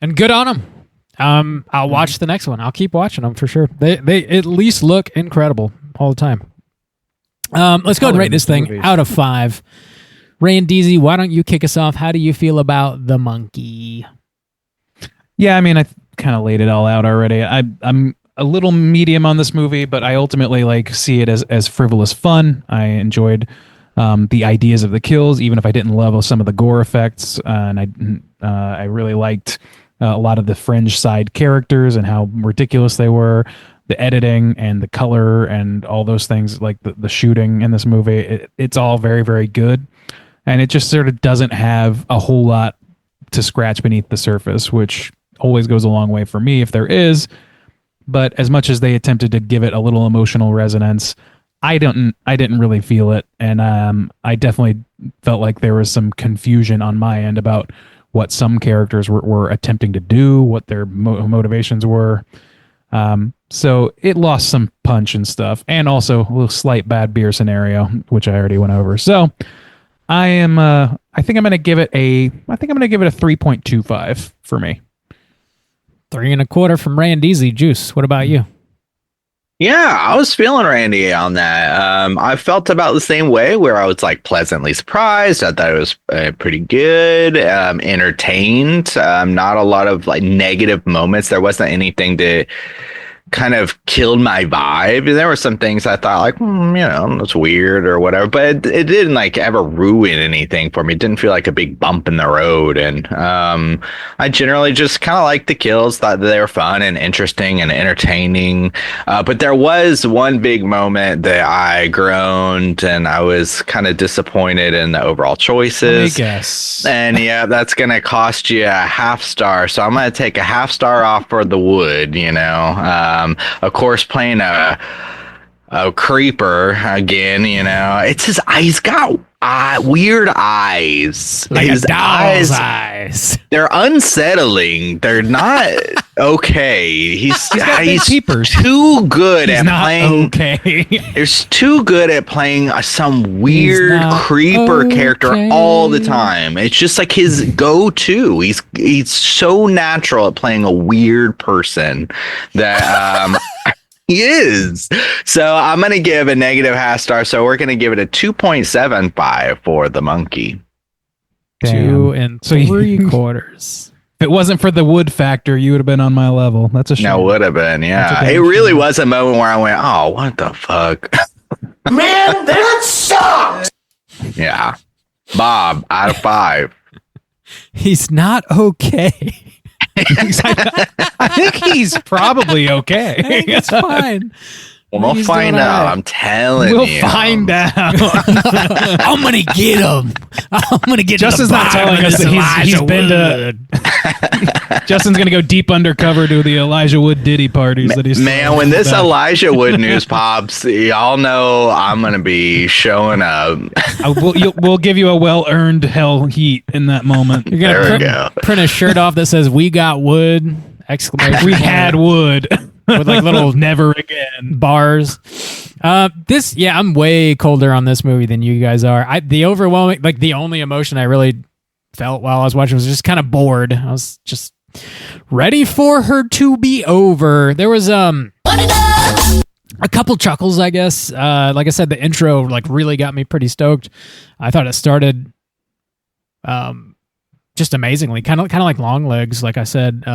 and good on him. I'll watch the next one. I'll keep watching them for sure. They at least look incredible all the time. Let's go and rate this thing out of 5. Randeezy, why don't you kick us off? How do you feel about The Monkey? Yeah, I mean, I kind of laid it all out already. I'm a little medium on this movie, but I ultimately like see it as frivolous fun. I enjoyed the ideas of the kills, even if I didn't love some of the gore effects, and I really liked a lot of the fringe side characters and how ridiculous they were. The editing and the color and all those things, like the shooting in this movie, it's all very, very good. And it just sort of doesn't have a whole lot to scratch beneath the surface, which always goes a long way for me if there is. But as much as they attempted to give it a little emotional resonance, I didn't really feel it. And I definitely felt like there was some confusion on my end about what some characters were attempting to do, what their motivations were. So it lost some punch and stuff, and also a little slight bad beer scenario, which I already went over. So I think I'm going to give it a 3.25 for me. 3.25 from Randeezy. Juice, what about you? Yeah, I was feeling Randy on that. I felt about the same way, where I was like pleasantly surprised. I thought it was pretty good, entertained. Not a lot of like negative moments. There wasn't anything that kind of killed my vibe. There were some things I thought like, that's weird or whatever, but it didn't like ever ruin anything for me. It didn't feel like a big bump in the road. And I generally just kind of liked the kills, thought that they were fun and interesting and entertaining. But there was one big moment that I groaned, and I was kind of disappointed in the overall choices. I guess. And yeah, that's going to cost you a half star. So I'm going to take a half star off for the wood, of course, playing a creeper again, it's his eyes. He's got weird eyes. Like his a doll's eyes. They're unsettling. They're not okay. He's too good at playing. Okay. He's too good at playing some weird creeper character all the time. It's just like his go-to. He's so natural at playing a weird person that he is. So I'm going to give a negative half star. So we're going to give it a 2.75 for The Monkey. Damn. 2 3/4. If it wasn't for the wood factor, you would have been on my level. That's a shame. No, would have been, yeah. It really was a moment where I went, oh, what the fuck? Man, that sucks! Yeah. Bob, out of 5. He's not okay. I think he's probably okay. I think it's fine. We'll find out. Right. I'm telling you. We'll find out. I'm going to get him. I'm going to get him. Justin's not telling us that he's been to... Justin's going to go deep undercover to the Elijah Wood Diddy parties that he's... Man, when this Elijah Wood news pops, y'all know I'm going to be showing up. We'll give you a well-earned hell heat in that moment. You're going to print a shirt off that says, "We got wood!" Exclamation. We had wood. With like little never again bars. I'm way colder on this movie than you guys are. The overwhelming, like the only emotion I really felt while I was watching was just kind of bored. I was just ready for her to be over. There was a couple chuckles, I guess. Like I said, the intro like really got me pretty stoked. I thought it started just amazingly, kind of like Longlegs, like I said.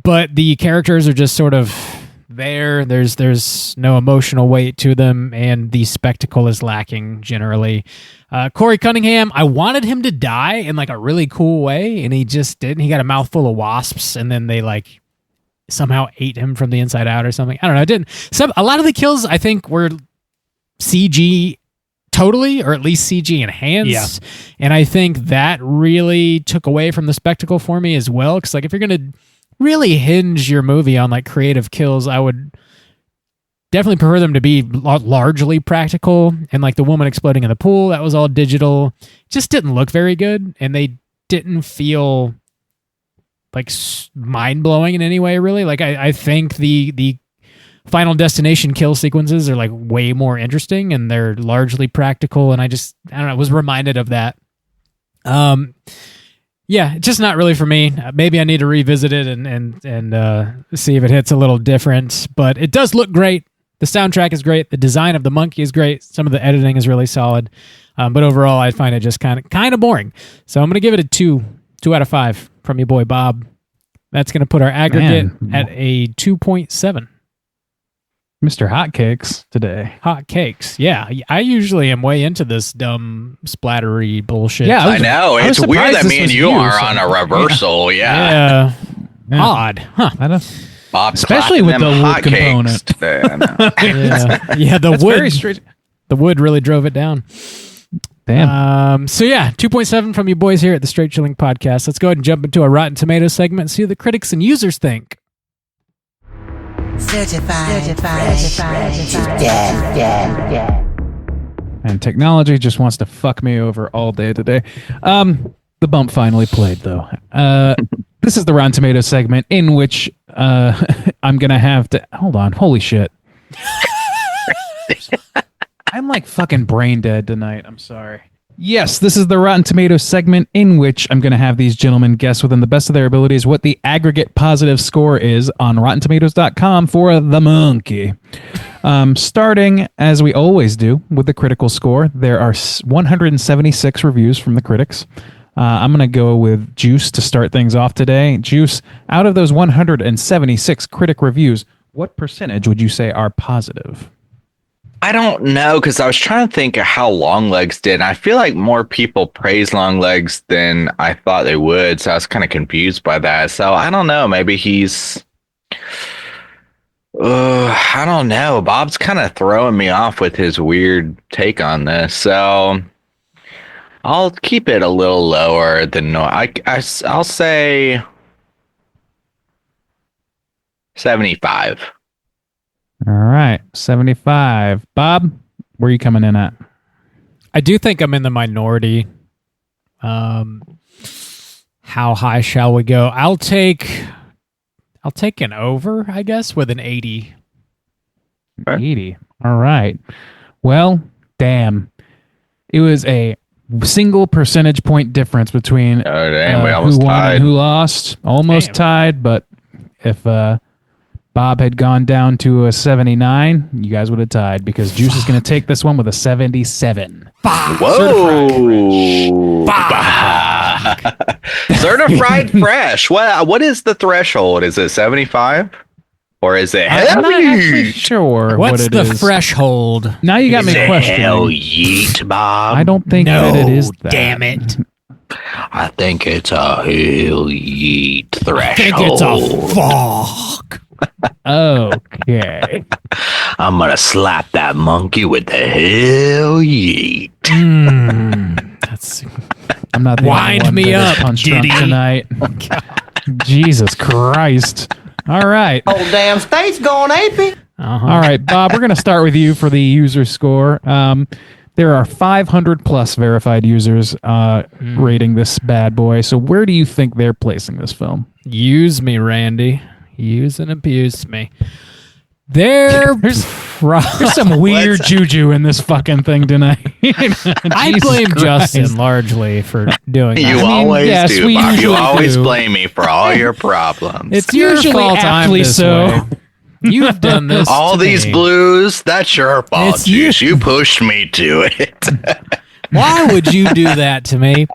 But the characters are just sort of there. There's no emotional weight to them, and the spectacle is lacking generally. Corey Cunningham, I wanted him to die in like a really cool way, and he just didn't. He got a mouthful of wasps, and then they like somehow ate him from the inside out or something. I don't know. It didn't. A lot of the kills I think were CG totally, or at least CG enhanced. Yeah. And I think that really took away from the spectacle for me as well. Because like if you're gonna really hinge your movie on like creative kills, I would definitely prefer them to be largely practical. And like the woman exploding in the pool, that was all digital. Just didn't look very good, and they didn't feel like mind-blowing in any way, really. Like I think the Final Destination kill sequences are like way more interesting, and they're largely practical, and I don't know, was reminded of that. Yeah, it's just not really for me. Maybe I need to revisit it and see if it hits a little different, but it does look great. The soundtrack is great. The design of the monkey is great. Some of the editing is really solid. But overall, I find it just kind of boring. So I'm going to give it a 2 out of 5 from your boy Bob. That's going to put our aggregate at a 2.7. Mr. Hotcakes today. Hotcakes. Yeah. I usually am way into this dumb splattery bullshit. Yeah, I know. It's weird that me and you are on a reversal. Yeah. Odd. Huh. I don't, Bob especially with the wood component. Yeah, the That's wood. very straight. The wood really drove it down. Damn. So yeah, 2.7 from you boys here at the Straight Chilling Podcast. Let's go ahead and jump into a Rotten Tomatoes segment and see what the critics and users think. Certified fresh to death. And technology just wants to fuck me over all day today. The bump finally played, though. This is the Rotten Tomatoes segment in which I'm going to have to... Hold on. Holy shit. I'm like fucking brain dead tonight. I'm sorry. Yes, this is the Rotten Tomatoes segment in which I'm going to have these gentlemen guess within the best of their abilities what the aggregate positive score is on RottenTomatoes.com for The Monkey. Starting, as we always do, with the critical score. There are 176 reviews from the critics. I'm going to go with Juice to start things off today. Juice, out of those 176 critic reviews, what percentage would you say are positive? I don't know, because I was trying to think of how Longlegs did. I feel like more people praise Longlegs than I thought they would, so I was kind of confused by that. So I don't know. Maybe he's... I don't know. Bob's kind of throwing me off with his weird take on this, so I'll keep it a little lower than... I'll say 75. All right, 75. Bob, where are you coming in at? I do think I'm in the minority. How high shall we go? I'll take an over, I guess, with an 80. 80. All right. Well, damn. It was a single percentage point difference between We almost who won tied. and who lost. Almost tied, but if Bob had gone down to a 79, you guys would have tied, because Juice is going to take this one with a 77. Whoa! Certified fresh. What is the threshold? Is it 75? Or is it I'm not actually sure What's what it the is. threshold? Now you got Is me it questioning. hell yeet, Bob? I don't think No, that it is that. damn it. I think it's a hell yeet I think it's threshold. a fuck. Okay. I'm gonna slap that monkey with the hell yeet. That's I'm not the Wind only one me that is up, punch drunk Diddy. tonight. Jesus Christ. All right. Whole damn state's going apey. All right, Bob, we're going to start with you for the user score. There are 500 plus verified users rating this bad boy. So where do you think they're placing this film? use me, Randy. Use and abuse me. There's some weird juju in this fucking thing tonight. I Jesus blame Christ. Justin largely for doing You that. always yes, do, we Bob. You usually always do. blame me for all your problems. It's your usually fault I'm aptly this so. way. You've done this all to these me. blues, that's your fault, It's you. Juice. You pushed me to it. Why would you do that to me?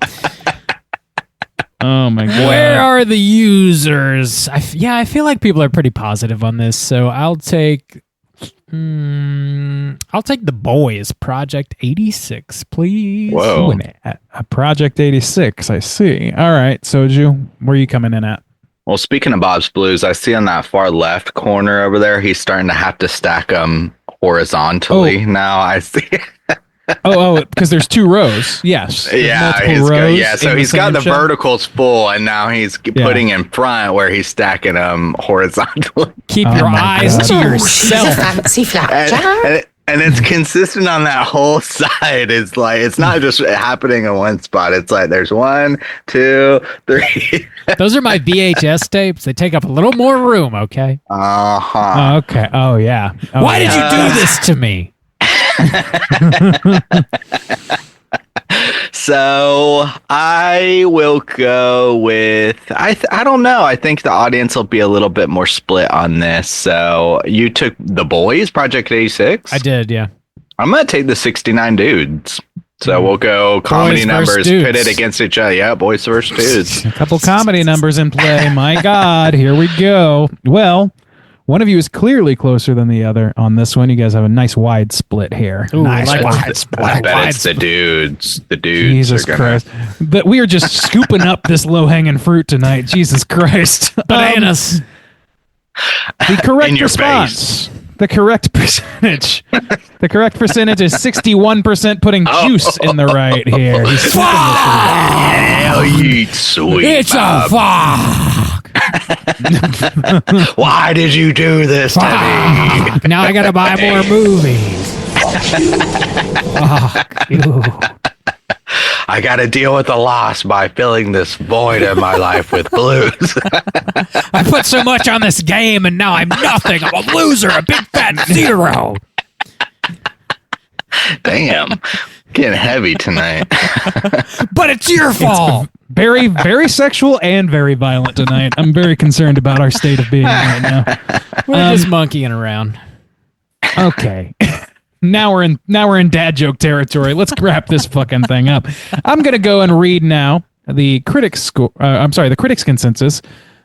Oh my god. Where are the users? I feel like people are pretty positive on this, so I'll take the boys, Project 86, please. Whoa. Ooh, a Project 86, I see. All right, Soju, where are you coming in at? Well, speaking of Bob's Blues, I see on that far left corner over there, he's starting to have to stack them horizontally. Now I see. Because there's 2 rows. Yes. So he's got the verticals full, and now he's putting in front where he's stacking them horizontally. Keep your eyes to yourself. Fancy flapjack. And it's consistent on that whole side. It's like, it's not just happening in one spot. It's like there's 1, 2, 3. Those are my VHS tapes. They take up a little more room, okay? Uh-huh. Okay. Oh, yeah. Why did you do this to me? So I will go with I don't know. I think the audience will be a little bit more split on this. So you took The Boys, Project 86. I did, yeah. I'm gonna take the 69 Dudes. So we'll go comedy numbers pitted against each other. Yeah, boys versus dudes. A couple comedy numbers in play. My God, here we go. Well, one of you is clearly closer than the other on this one. You guys have a nice wide split here. Ooh, nice wide split. I bet it's the dudes. The dudes. Jesus Christ. But we are just scooping up this low-hanging fruit tonight. Jesus Christ. Bananas. The correct response. The correct percentage. The correct percentage is 61% putting juice in the right here. He's Hell, you sweet. It's a fuck. Why did you do this to me? Now I gotta buy more movies. Fuck you. I gotta deal with the loss by filling this void in my life with blues. I put so much on this game and now I'm nothing. I'm a loser, a big fat zero. Damn. Getting heavy tonight. But it's your fault. Very, very sexual and very violent tonight. I'm very concerned about our state of being right now. We're just monkeying around. Okay. Now we're in dad joke territory. Let's wrap this fucking thing up. I'm gonna go and read now the critics score. The critics consensus.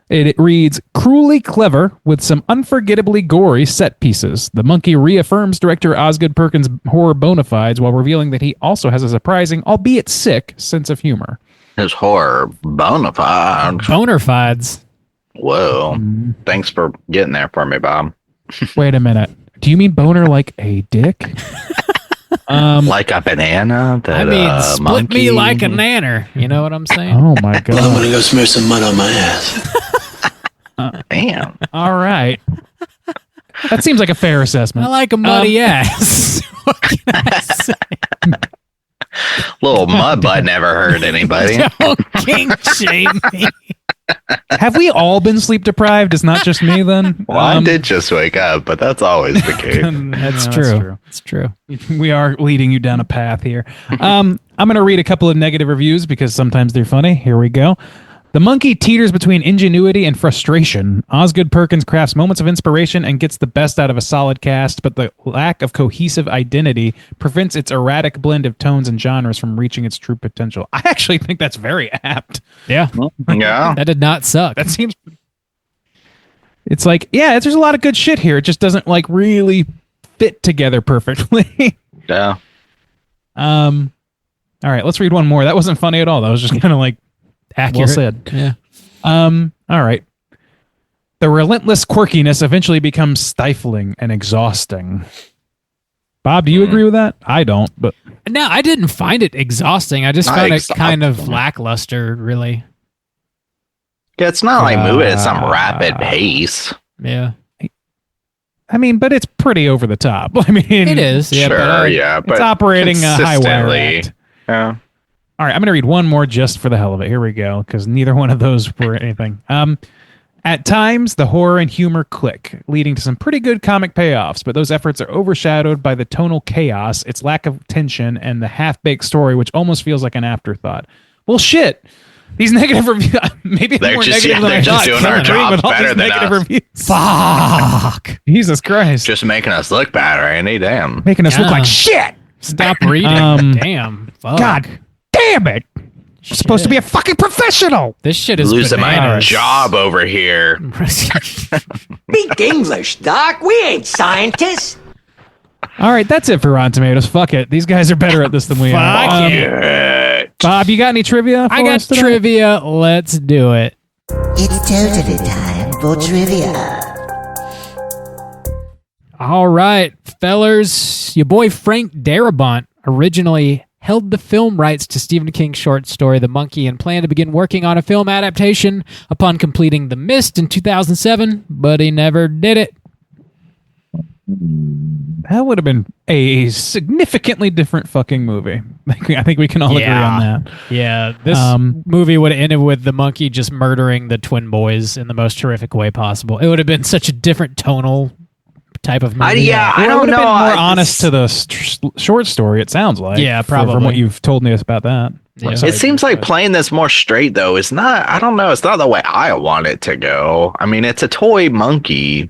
It reads cruelly clever with some unforgettably gory set pieces. The monkey reaffirms director Osgood Perkins' horror bona fides while revealing that he also has a surprising, albeit sick, sense of humor. His horror bona fides. Boner fides. Whoa. Thanks for getting there for me, Bob. Wait a minute. Do you mean boner like a dick? Like a banana? Split monkey? me like a nanner. You know what I'm saying? Oh my God. I'm gonna go smear some mud on my ass. Damn. All right. That seems like a fair assessment. I like a muddy ass. What can I say? Little mud butt never hurt anybody. Don't kink shame me. Have we all been sleep deprived? It's not just me then? Well, I did just wake up, but that's always the case. That's true. It's true. We are leading you down a path here. I'm going to read a couple of negative reviews because sometimes they're funny. Here we go. The monkey teeters between ingenuity and frustration. Osgood Perkins crafts moments of inspiration and gets the best out of a solid cast, but the lack of cohesive identity prevents its erratic blend of tones and genres from reaching its true potential. I actually think that's very apt. Yeah. Yeah. That did not suck. That seems... It's like, yeah, there's a lot of good shit here. It just doesn't like really fit together perfectly. Yeah. All right, let's read one more. That wasn't funny at all. That was just kind of like accurate. Well said. Yeah. All right. The relentless quirkiness eventually becomes stifling and exhausting. Bob, do you agree with that? I don't, but No, I didn't find it exhausting. I just found it kind of lackluster, really. Yeah, it's not like moving at some rapid pace. Yeah. I mean, but it's pretty over the top. I mean, it is. Yeah, Sure, but it's operating a high wire act. Yeah. All right, I'm going to read one more just for the hell of it. Here we go, because neither one of those were anything. At times, the horror and humor click, leading to some pretty good comic payoffs, but those efforts are overshadowed by the tonal chaos, its lack of tension, and the half-baked story, which almost feels like an afterthought. Well, shit. These negative reviews, maybe They're more just, negative than they're I just thought. doing our jobs better than negative us. reviews. Fuck. Jesus Christ. Just making us look bad, Randy. Damn. Making us look like shit. Stop reading. Damn. Fuck. God damn it. I'm supposed to be a fucking professional. This shit is losing my bananas. job over here. Speak English, Doc. We ain't scientists. All right, that's it for Rotten Tomatoes. Fuck it. These guys are better at this than we are. Fuck it. Bob, you got any trivia for I got us today? trivia. Let's do it. It's totally time for trivia. All right, fellers. Your boy Frank Darabont originally held the film rights to Stephen King's short story The Monkey and planned to begin working on a film adaptation upon completing The Mist in 2007, but he never did it. That would have been a significantly different fucking movie. I think we can all agree on that. Yeah, this movie would have ended with the monkey just murdering the twin boys in the most horrific way possible. It would have been such a different tonal type of movie. I don't would have know. been more honest to the short story, it sounds like. Yeah, probably. From what you've told me about that. Yeah. It seems like playing this more straight, though, is not, I don't know, it's not the way I want it to go. I mean, it's a toy monkey.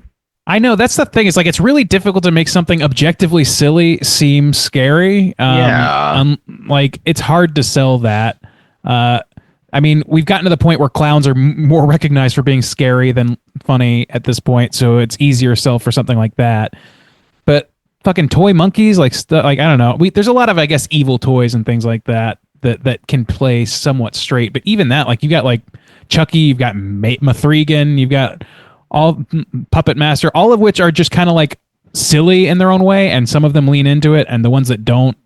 I know, that's the thing. It's like it's really difficult to make something objectively silly seem scary. Like it's hard to sell that. I mean, we've gotten to the point where clowns are more recognized for being scary than funny at this point, so it's easier to sell for something like that. But fucking toy monkeys, like I don't know. There's a lot of, I guess, evil toys and things like that can play somewhat straight. But even that, like you got like Chucky, you've got Mathregan, you've got all Puppet Master, all of which are just kind of like silly in their own way, and some of them lean into it, and the ones that aren't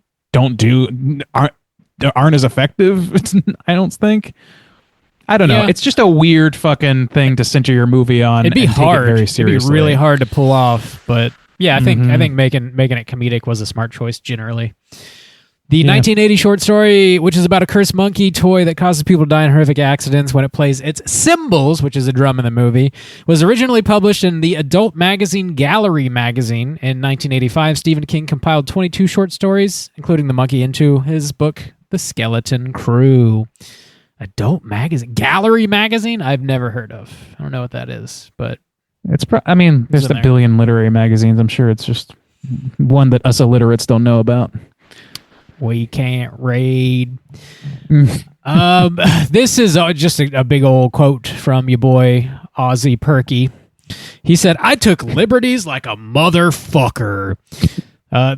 as effective. I don't think. I don't know. Yeah. It's just a weird fucking thing to center your movie on. It'd be and hard. Take it very seriously. It'd be really hard to pull off. But yeah, I think making it comedic was a smart choice generally. The 1980 short story, which is about a cursed monkey toy that causes people to die in horrific accidents when it plays its cymbals, which is a drum in the movie, was originally published in the adult magazine Gallery magazine in 1985. Stephen King compiled 22 short stories, including the monkey, into his book, The Skeleton Crew. Adult magazine? Gallery magazine? I've never heard of. I don't know what that is, but... There's a billion literary magazines. I'm sure it's just one that us illiterates don't know about. We can't read. This is just a big old quote from your boy Ozzy Perky. He said, "I took liberties like a motherfucker."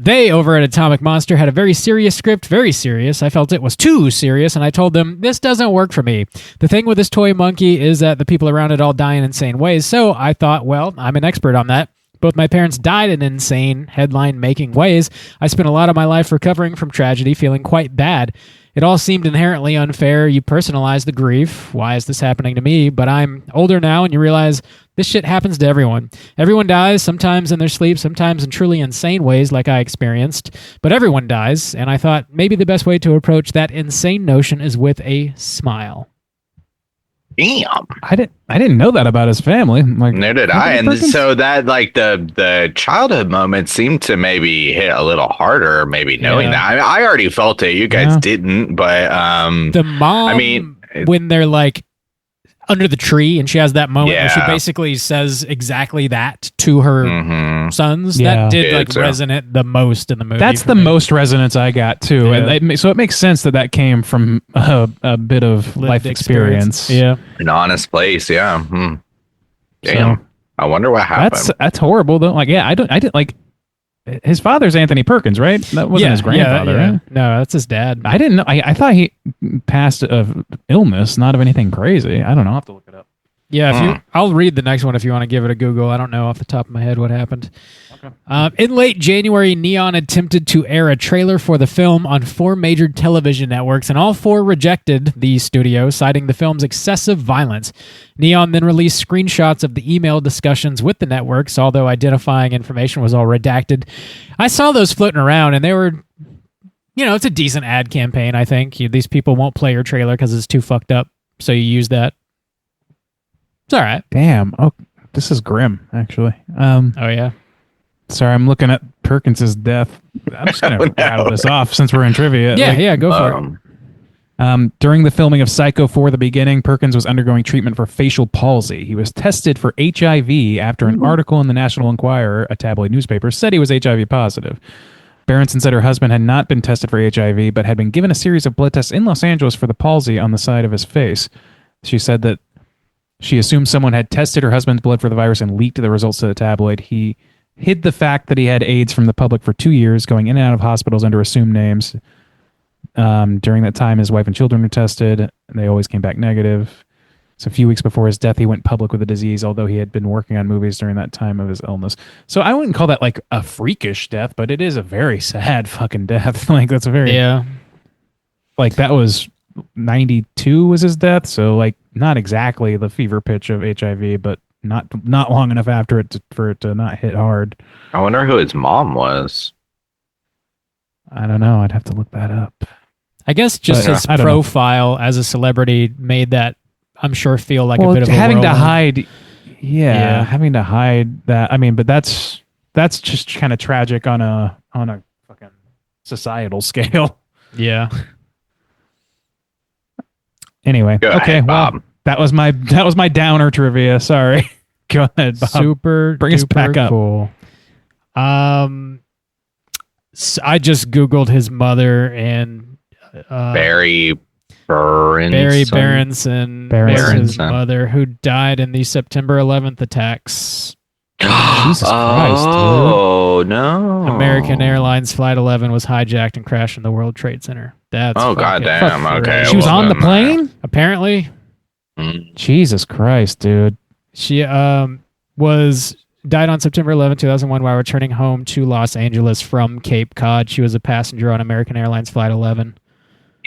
They, over at Atomic Monster, had a very serious script, very serious. I felt it was too serious, and I told them, this doesn't work for me. The thing with this toy monkey is that the people around it all die in insane ways, so I thought, well, I'm an expert on that. Both my parents died in insane, headline-making ways. I spent a lot of my life recovering from tragedy, feeling quite bad. It all seemed inherently unfair. You personalize the grief. Why is this happening to me? But I'm older now, and you realize this shit happens to everyone. Everyone dies, sometimes in their sleep, sometimes in truly insane ways like I experienced. But everyone dies, and I thought maybe the best way to approach that insane notion is with a smile. Damn. I didn't know that about his family. Like, neither did I. And so that, like, the childhood moment seemed to maybe hit a little harder, maybe knowing that. I already felt it. You guys didn't, but the mom, I mean, when they're like under the tree and she has that moment where she basically says exactly that to her sons, that did resonate the most in the movie. That's the most resonance I got too. And so it makes sense that came from a bit of life experience. Yeah, an honest place. Yeah. Damn. So, I wonder what happened. That's horrible though. Like, I didn't like. His father's Anthony Perkins, right? That wasn't his grandfather, right? No, that's his dad. I didn't know. I thought he passed of illness, not of anything crazy. I don't know. I'll have to look it up. Yeah, I'll read the next one if you want to give it a Google. I don't know off the top of my head what happened. Okay. In late January, Neon attempted to air a trailer for the film on 4 major television networks, and all 4 rejected the studio, citing the film's excessive violence. Neon then released screenshots of the email discussions with the networks, although identifying information was all redacted. I saw those floating around, and they were, it's a decent ad campaign, I think. These people won't play your trailer because it's too fucked up, so you use that. It's all right. Damn. Oh, this is grim, actually. Oh, yeah. Sorry, I'm looking at Perkins's death. I'm just going to rattle this off since we're in trivia. Yeah, go for it. During the filming of Psycho 4: The Beginning, Perkins was undergoing treatment for facial palsy. He was tested for HIV after an article in the National Enquirer, a tabloid newspaper, said he was HIV positive. Berenson said her husband had not been tested for HIV, but had been given a series of blood tests in Los Angeles for the palsy on the side of his face. She said that she assumed someone had tested her husband's blood for the virus and leaked the results to the tabloid. He hid the fact that he had AIDS from the public for 2 years, going in and out of hospitals under assumed names. During that time, his wife and children were tested, and they always came back negative. So a few weeks before his death, he went public with the disease, although he had been working on movies during that time of his illness. So I wouldn't call that like a freakish death, but it is a very sad fucking death. Like that's a very like that was 92 was his death, so like not exactly the fever pitch of HIV, but not long enough after it for it to not hit hard. I wonder who his mom was. I don't know. I'd have to look that up. I guess just his profile as a celebrity made that, I'm sure, feel like a bit of a having to whirlwind. hide. Yeah, having to hide that. I mean, but that's just kind of tragic on a fucking societal scale. Yeah. Anyway, Go okay, ahead, well, Bob. that was my downer trivia. Sorry. Go ahead, Bob. Super Bring us back up. cool. So I just Googled his mother and Barry Berenson. Barry Berenson was his mother, who died in the September 11th attacks. Jesus Christ, dude. Oh, no. American Airlines Flight 11 was hijacked and crashed in the World Trade Center. That's goddamn. Okay. She was on the plane? Apparently. Jesus Christ, dude. She died on September 11, 2001 while returning home to Los Angeles from Cape Cod. She was a passenger on American Airlines Flight 11.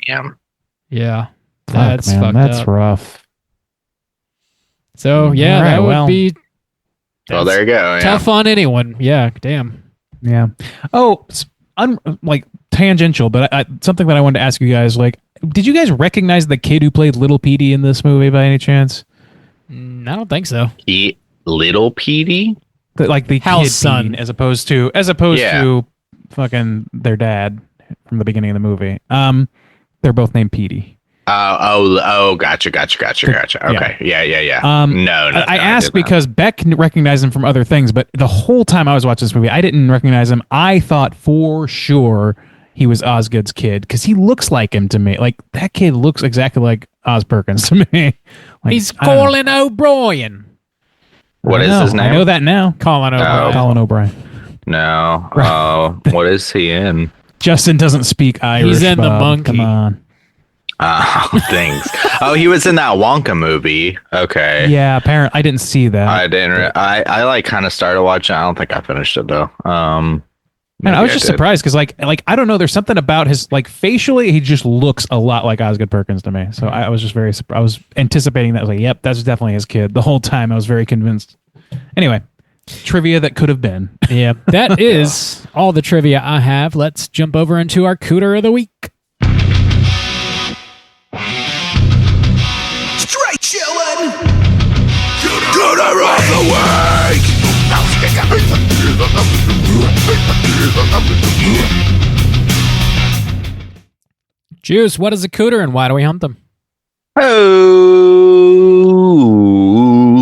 Damn. Yeah. Fuck, man, that's rough. So, yeah, that would be Well, there you go. tough on anyone. Yeah, damn. Yeah. Oh, like tangential, but something that I wanted to ask you guys, like, did you guys recognize the kid who played Little Petey in this movie by any chance? I don't think so. Little Petey? Like the Hal's kid son. Petey, as opposed to fucking their dad from the beginning of the movie. They're both named Petey. Gotcha. Okay. Yeah. No. I asked because Beck recognized him from other things, but the whole time I was watching this movie, I didn't recognize him. I thought for sure he was Osgood's kid because he looks like him to me. Like that kid looks exactly like Os Perkins to me. Like, He's Colin O'Brien. What is his name? I know that now. Colin O'Brien. Colin O'Brien. No. Oh, what is he in? Justin doesn't speak Irish. He's in The Bob. Monkey. Come on. Oh, thanks. Oh, he was in that Wonka movie. Okay. Yeah, apparently I didn't see that. I didn't. I like kind of started watching. I don't think I finished it though. And I was just surprised because like I don't know. There's something about his like facially, he just looks a lot like Osgood Perkins to me. So I was just very. I was anticipating that. I was like, yep, that's definitely his kid. The whole time I was very convinced. Anyway, trivia that could have been. Yeah, that is all the trivia I have. Let's jump over into our Cooter of the Week. Straight chillin'. Cooter of the week. Juice, what is a Cooter and why do we hunt them? Oh,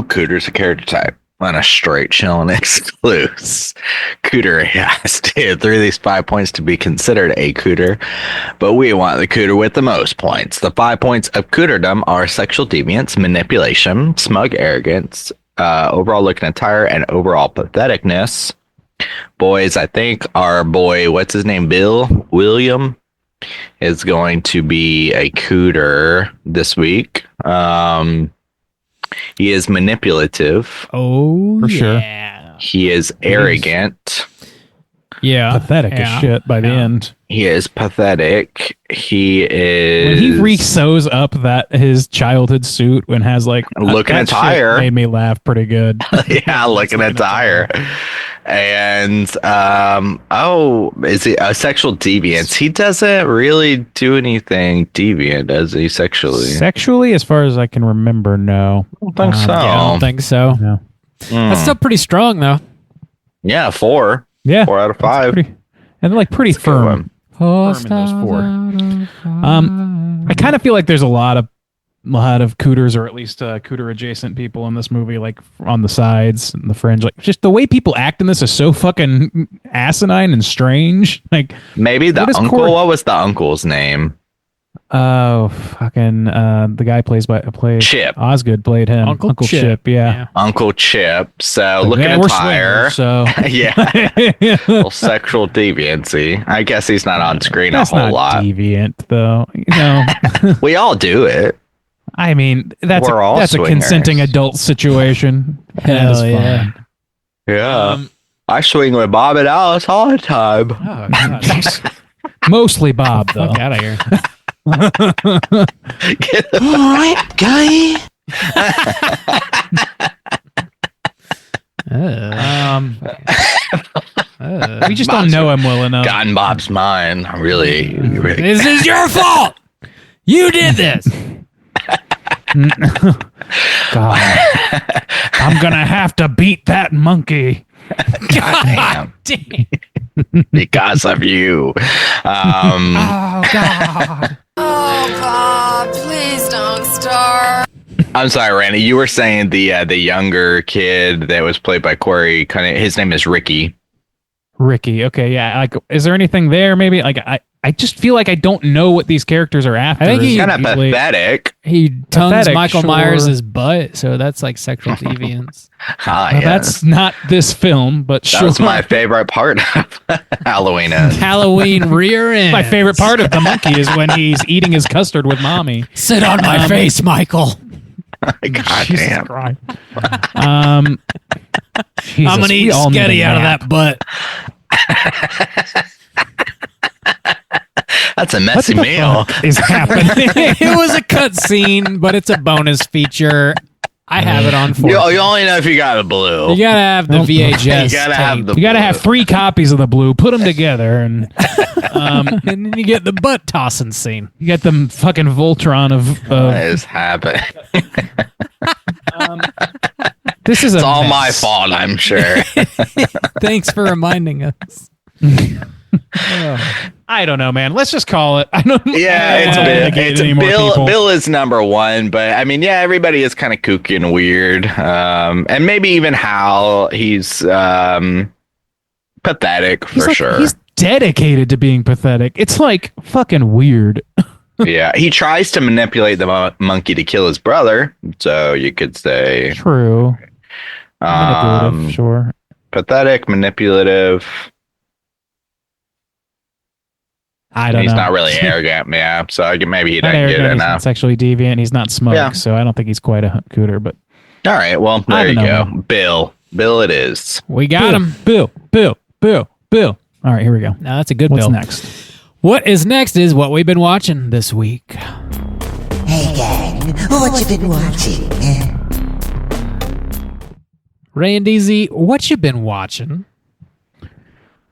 Cooter's a character type on a straight chillin' exclusive. Cooter has to hit 3 of these 5 points to be considered a Cooter, but we want the Cooter with the most points. The 5 points of Cooterdom are sexual deviance, manipulation, smug arrogance, overall looking attire, and overall patheticness. Boys, I think our boy, what's his name, William, is going to be a Cooter this week. He is manipulative. Oh, For sure. yeah. He is arrogant. Yeah. Pathetic as shit by the end. He is pathetic. He is. When he re-sews up that his childhood suit and has like Looking that attire. shit made me laugh pretty good. Yeah, looking attire. And is he a sexual deviance? He doesn't really do anything deviant, does he? Sexually, as far as I can remember, no. I don't think so. Yeah, I don't think so. No. That's still pretty strong, though. Yeah, 4. Yeah, 4 out of 5. and they're like pretty That's a good firm. one. Firm in those 4. I kind of feel like there's a lot of Cooters, or at least Cooter adjacent people in this movie, like on the sides and the fringe. Like just the way people act in this is so fucking asinine and strange. Like Maybe the uncle. What was the uncle's name? Oh, fucking the guy plays Chip. Osgood played him. Uncle Chip, yeah. Uncle Chip. So Like, looking yeah, we're attire. swingers, so Yeah. Well, sexual deviancy. I guess he's not on screen that's a whole not lot. deviant, though. You know, We all do it. I mean, that's We're all a swingers. consenting adult situation. That is Hell yeah. fine. Yeah. I swing with Bob and Alice all the time. Oh, God. Mostly Bob, though. Fuck out of here. All right, guy. We just don't know him well enough. Got in Bob's mind. Really. This is your fault. You did this. God. I'm gonna have to beat that monkey. God Damn. because of you. Oh God. Oh, Bob, please don't start. I'm sorry, Randy. You were saying the younger kid that was played by Corey. His name is Ricky. Ricky. Okay, yeah. Like, is there anything there? Maybe. Like, I just feel like I don't know what these characters are after. I think He's kind of pathetic. He tongues Pathetic, Michael sure. Myers' butt, so that's like sexual deviance. Well, that's not this film, but that sure. was my favorite part of Halloween. Halloween rear end. My favorite part of the monkey is when he's eating his custard with mommy. Sit on my face, Michael. God Jesus damn. Christ. Jesus, I'm gonna we eat all need a sketty out of nap. that butt. That's a messy What the meal. fuck is happening? It was a cut scene, but it's a bonus feature. I have it on for You only know if you got a blue. You gotta have the VHS. You gotta have tape. the You got to have 3 copies of the blue. Put them together, and and then you get the butt tossing scene. you get the fucking Voltron of. What is happening? This is It's all my fault, I'm sure. Thanks for reminding us. I don't know, man. Let's just call it. I don't. Yeah, it's I don't Bill. wanna get It's any more Bill. people. Bill is number one, but I mean, yeah, everybody is kind of kooky and weird, and maybe even Hal. He's pathetic for sure. He's dedicated to being pathetic. It's like fucking weird. Yeah, he tries to manipulate the monkey to kill his brother. So you could say True. Manipulative, sure. pathetic, manipulative. I don't He's know. not really arrogant, yeah. So maybe he Not doesn't get arrogant, he's not enough. sexually deviant. He's not smug, Yeah. so I don't think he's quite a cooter. But All right, well, I there you don't go. know. Bill it is. We got him. Bill. All right, here we go. Now that's a good What's Bill. next? What is next is what we've been watching this week. Hey, gang, what you been watching? Ray and DZ, what you been watching?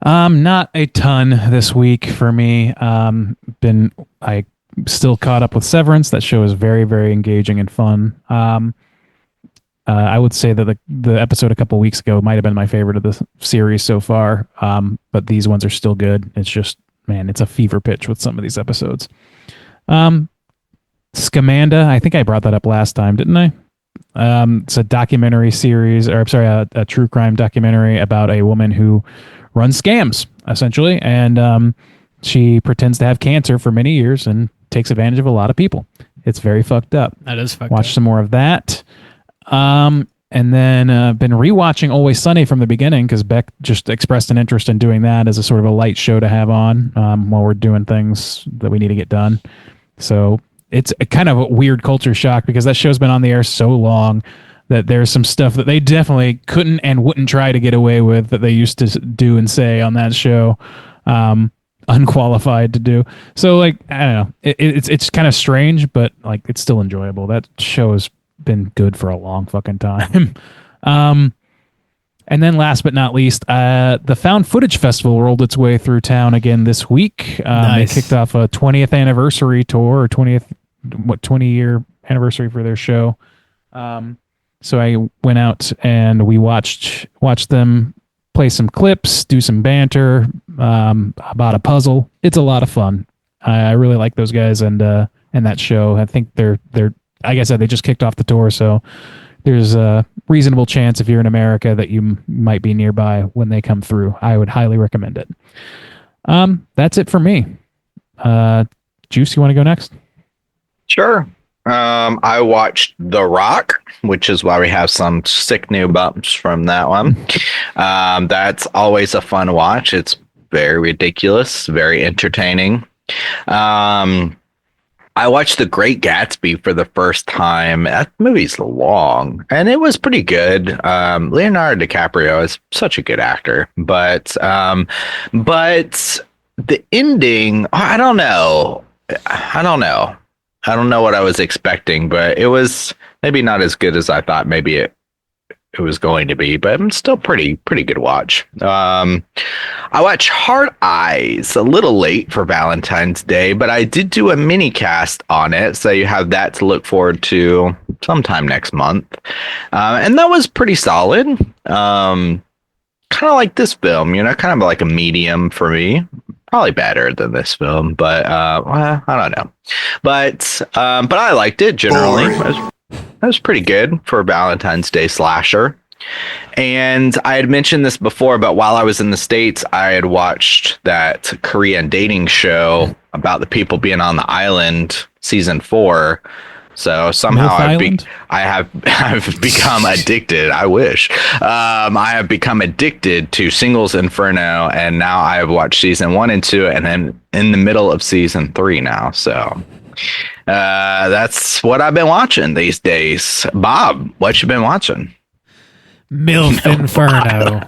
Not a ton this week for me. I still caught up with Severance. That show is very, very engaging and fun. I would say that the episode a couple weeks ago might have been my favorite of the series so far. But these ones are still good. It's just, man, it's a fever pitch with some of these episodes. Scamanda, I think I brought that up last time, didn't I? It's a documentary series, or I'm sorry, a true crime documentary about a woman who runs scams, essentially, and she pretends to have cancer for many years and takes advantage of a lot of people. It's very fucked up. That is fucked Watch up. some more of that. And then been rewatching Always Sunny from the beginning because Beck just expressed an interest in doing that as a sort of a light show to have on while we're doing things that we need to get done. So it's a kind of a weird culture shock because that show's been on the air so long that there's some stuff that they definitely couldn't and wouldn't try to get away with that they used to do and say on that show, unqualified to do. So like, I don't know, it's kind of strange, but like it's still enjoyable. That show has been good for a long fucking time. And then last but not least, the Found Footage Festival rolled its way through town again this week. Nice. They kicked off a 20th anniversary tour, or 20-year anniversary for their show. So I went out and we watched them play some clips, do some banter about a puzzle. It's a lot of fun. I really like those guys and that show. I think they're like I said, they just kicked off the tour, so there's a reasonable chance if you're in America that you might be nearby when they come through. I would highly recommend it. That's it for me. Juice, you want to go next? Sure. I watched The Rock, which is why we have some sick new bumps from that one. That's always a fun watch. It's very ridiculous, very entertaining. I watched The Great Gatsby for the first time. That movie's long, and it was pretty good. Leonardo DiCaprio is such a good actor, but the ending, I don't know. I don't know what I was expecting, but it was maybe not as good as I thought. Maybe it was going to be, but it's still pretty good watch. I watched Hard Eyes a little late for Valentine's Day, but I did do a mini cast on it, so you have that to look forward to sometime next month. And that was pretty solid. Kind of like this film, kind of like a medium for me. Probably better than this film, but I don't know. But I liked it generally. It was pretty good for a Valentine's Day slasher. And I had mentioned this before, but while I was in the States, I had watched that Korean dating show about the people being on the island, season 4. So somehow I have become addicted. I wish. I have become addicted to Singles Inferno, and now I have watched season 1 and 2, and then in the middle of season 3 now. So that's what I've been watching these days. Bob, what you been watching? MILF Inferno.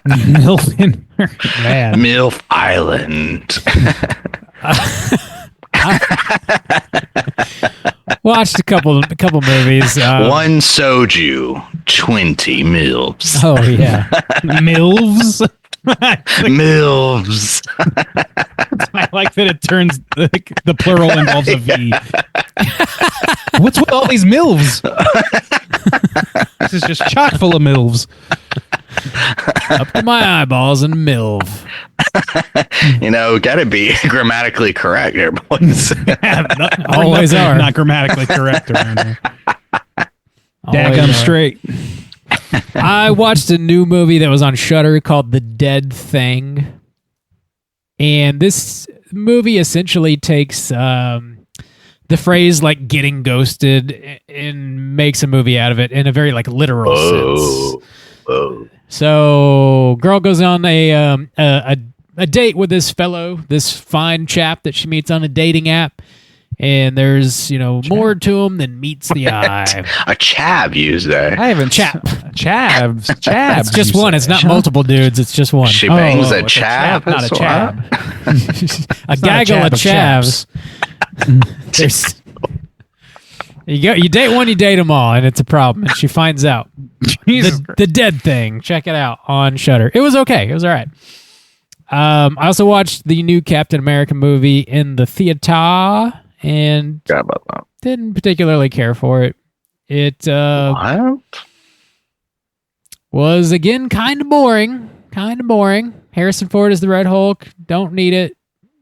MILF Inferno. Man. MILF Island. Watched a couple movies. 1 soju, 20 MILFs. Oh yeah, MILFs. MILFs. I like that it turns the plural involves a V. What's with all these MILFs? This is just chock full of MILFs. Up to my eyeballs in MILF. Gotta be grammatically correct here, boys. Always are. Not grammatically correct around here. Daggum straight. I watched a new movie that was on Shudder called The Dead Thing. And this movie essentially takes the phrase like getting ghosted and makes a movie out of it in a very like literal sense. Whoa. So girl goes on a date with this fine chap that she meets on a dating app. And there's, more to him than meets the eye. A chav, you say? I haven't chavs. It's just one. It's not multiple dudes. It's just one. She bangs a chav, not a chab. A gaggle of chavs. You date one, you date them all, and it's a problem. And she finds out. The Dead Thing. Check it out on Shudder. It was okay. It was all right. I also watched the new Captain America movie in the theater. And didn't particularly care for it. It was, again, kind of boring. Harrison Ford is the Red Hulk. Don't need it.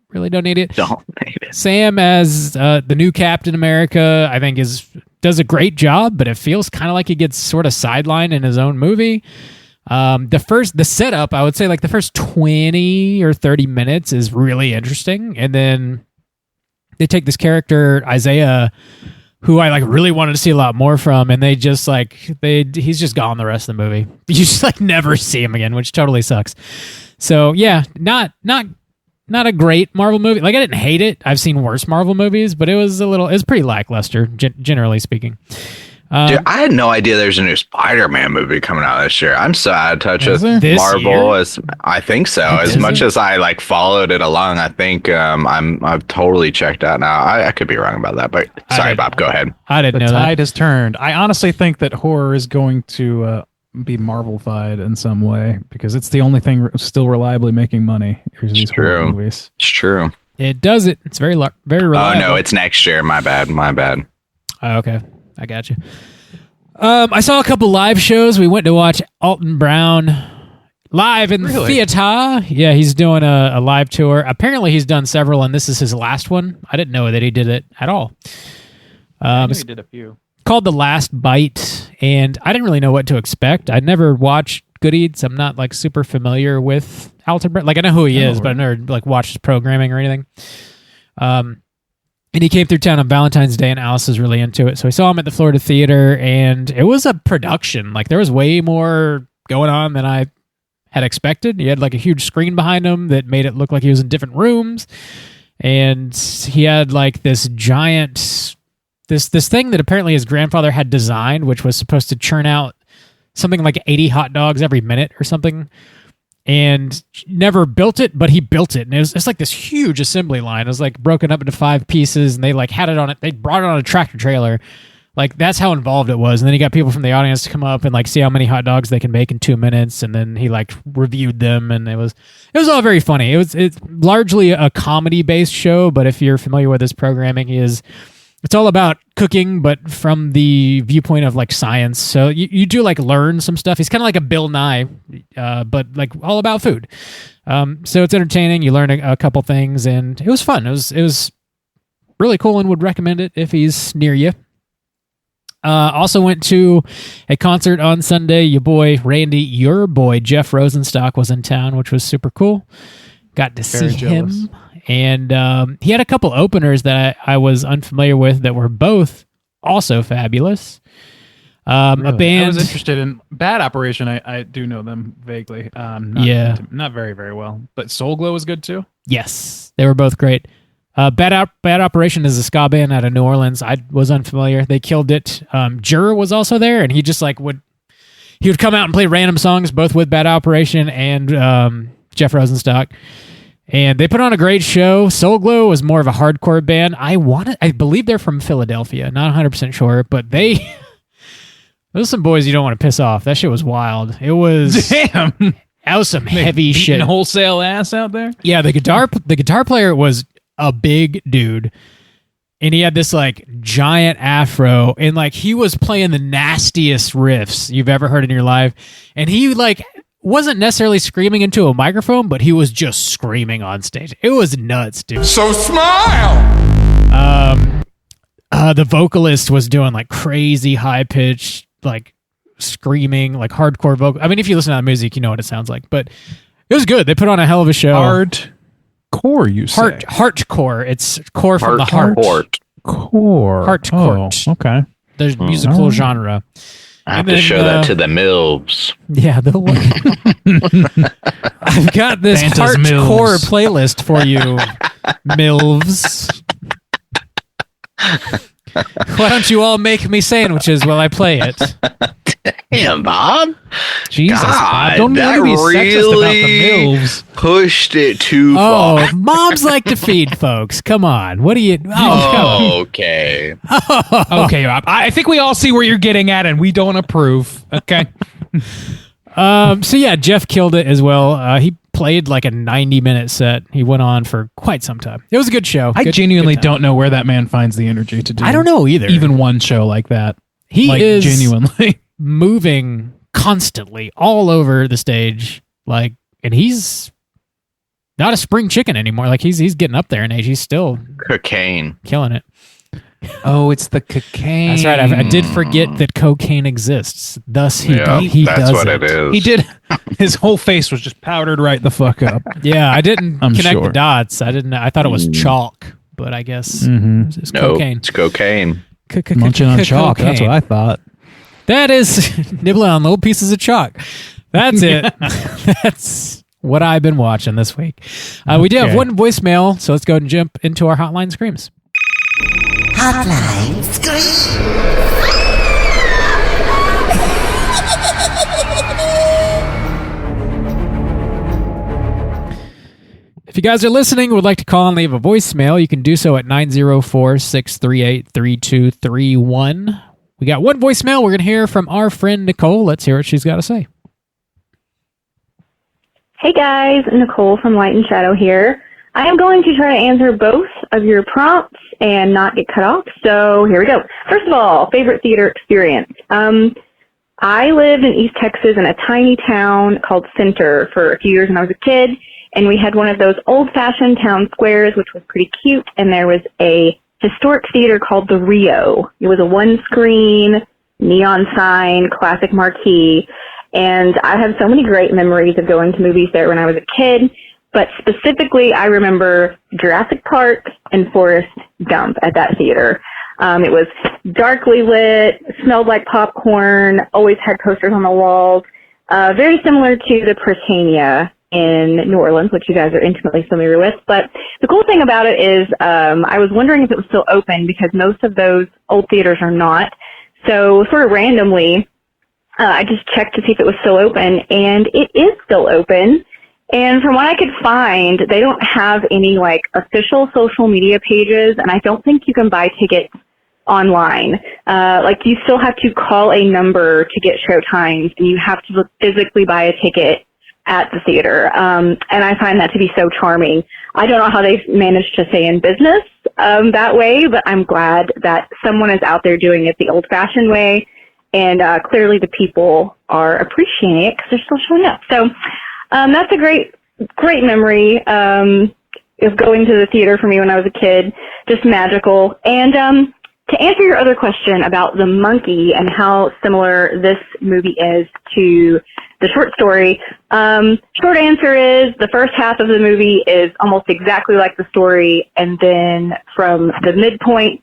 Really don't need it. Sam as the new Captain America, I think, does a great job, but it feels kind of like he gets sort of sidelined in his own movie. The setup, I would say, like the first 20 or 30 minutes is really interesting, and then they take this character Isaiah, who I like really wanted to see a lot more from, and he's just gone the rest of the movie. You just like never see him again, which totally sucks. So yeah, not a great Marvel movie. Like I didn't hate it. I've seen worse Marvel movies, but it was pretty lackluster, generally speaking. Dude, I had no idea there's a new Spider-Man movie coming out this year. I'm so out of touch with Marvel I think so. As much as I like followed it along, I think I've totally checked out now. I could be wrong about that, but sorry, Bob, go ahead. I didn't know that. The tide tide has turned. I honestly think that horror is going to be Marvel-fied in some way because it's the only thing still reliably making money. These horror movies. It's true. It does it. It's very reliable. Oh no, it's next year. My bad. Oh, okay. I got you. I saw a couple live shows. We went to watch Alton Brown live in the theater. Yeah, he's doing a live tour. Apparently, he's done several, and this is his last one. I didn't know that he did it at all. I knew he did a few. Called The Last Bite, and I didn't really know what to expect. I'd never watched Good Eats. I'm not like super familiar with Alton Brown. Like I know who he is, but I never like watched his programming or anything. And he came through town on Valentine's Day, and Alice was really into it. So we saw him at the Florida Theater, and it was a production. Like, there was way more going on than I had expected. He had, like, a huge screen behind him that made it look like he was in different rooms. and he had like this giant this thing that apparently his grandfather had designed, which was supposed to churn out something like 80 hot dogs every minute or something, and never built it, but he built it. And it's like this huge assembly line. It was like broken up into 5 pieces, and they like had it on it. They brought it on a tractor trailer. Like, that's how involved it was. And then he got people from the audience to come up and like see how many hot dogs they can make in 2 minutes. And then he like reviewed them, and it was all very funny. It's largely a comedy based show, but if you're familiar with his programming, it's all about cooking, but from the viewpoint of like science. So you do like learn some stuff. He's kind of like a Bill Nye, but like all about food. So it's entertaining. You learn a couple things, and it was fun. It was really cool, and would recommend it if he's near you. Also went to a concert on Sunday. Your boy Jeff Rosenstock was in town, which was super cool. Got to see him. And he had a couple openers that I was unfamiliar with that were both also fabulous. Really? A band... I was interested in Bad Operation. I do know them vaguely. Not very, very well. But Soul Glow was good too? Yes, they were both great. Bad Operation is a ska band out of New Orleans. I was unfamiliar. They killed it. Juror was also there, and he just like would come out and play random songs, both with Bad Operation and Jeff Rosenstock. And they put on a great show. Soul Glow was more of a hardcore band. I believe they're from Philadelphia. Not 100% sure, but those are some boys you don't want to piss off. That shit was wild. It was... Damn! That was some heavy shit. Wholesale ass out there? Yeah, the guitar player was a big dude, and he had this like giant afro, and like he was playing the nastiest riffs you've ever heard in your life, and he like wasn't necessarily screaming into a microphone, but he was just screaming on stage. It was nuts, dude. So smile. The vocalist was doing like crazy high pitched like screaming, like hardcore vocal. I mean, if you listen to the music, you know what it sounds like, but it was good. They put on a hell of a show. Hardcore, you say? Heartcore. It's core from the heart. Core. Heartcore. Oh, okay. There's musical genre. I have to show that to the MILFs. Yeah, I've got this Santa's hardcore Milves. playlist for you, MILFs. Why don't you all make me sandwiches while I play it? Damn, Bob. Jesus, God, don't that be sexist about the really MILFs. pushed it too far. Oh, moms like to feed folks. Come on. What do you... Okay. Okay, Rob. I think we all see where you're getting at, and we don't approve. Okay. So yeah, Jeff killed it as well. He played like a 90-minute set. He went on for quite some time. It was a good show. I genuinely don't know where that man finds the energy to do. I don't know either. Even one show like that. He is genuinely moving constantly all over the stage, like, and he's not a spring chicken anymore. Like he's getting up there in age. He's still Cocaine. killing it. Oh, it's the cocaine. That's right. I did forget that cocaine exists. Thus, he does what it. it is. He did. His whole face was just powdered right the fuck up. Yeah, I didn't connect sure. the dots. I thought it was chalk, but I guess it's No, cocaine. it's cocaine. Munching on chalk. That's what I thought. That is nibbling on little pieces of chalk. That's it. That's what I've been watching this week. We do have one voicemail, so let's go ahead and jump into our Hotline Screams. Hotline Scream. If you guys are listening and would like to call and leave a voicemail, you can do so at 904-638-3231. We got one voicemail. We're going to hear from our friend Nicole. Let's hear what she's got to say. Hey guys, Nicole from Light and Shadow here. I am going to try to answer both of your prompts and not get cut off, so here we go. First of all, favorite theater experience. I lived in East Texas in a tiny town called Center for a few years when I was a kid, and we had one of those old-fashioned town squares, which was pretty cute, and there was a historic theater called the Rio. It was a one-screen, neon sign, classic marquee, and I have so many great memories of going to movies there when I was a kid, but specifically I remember Jurassic Park and Forrest Gump at that theater. It was darkly lit, smelled like popcorn, always had posters on the walls, very similar to the Britannia in New Orleans, which you guys are intimately familiar with. But the cool thing about it is I was wondering if it was still open because most of those old theaters are not. So sort of randomly, I just checked to see if it was still open, and it is still open. And from what I could find, they don't have any like official social media pages, and I don't think you can buy tickets online. Like you still have to call a number to get show times, and you have to physically buy a ticket at the theater. And I find that to be so charming. I don't know how they've managed to stay in business that way, but I'm glad that someone is out there doing it the old-fashioned way, and clearly the people are appreciating it because they're still showing up. So that's a great memory of going to the theater for me when I was a kid. Just magical. And to answer your other question about the monkey and how similar this movie is to the short story, short answer is the first half of the movie is almost exactly like the story, and then from the midpoint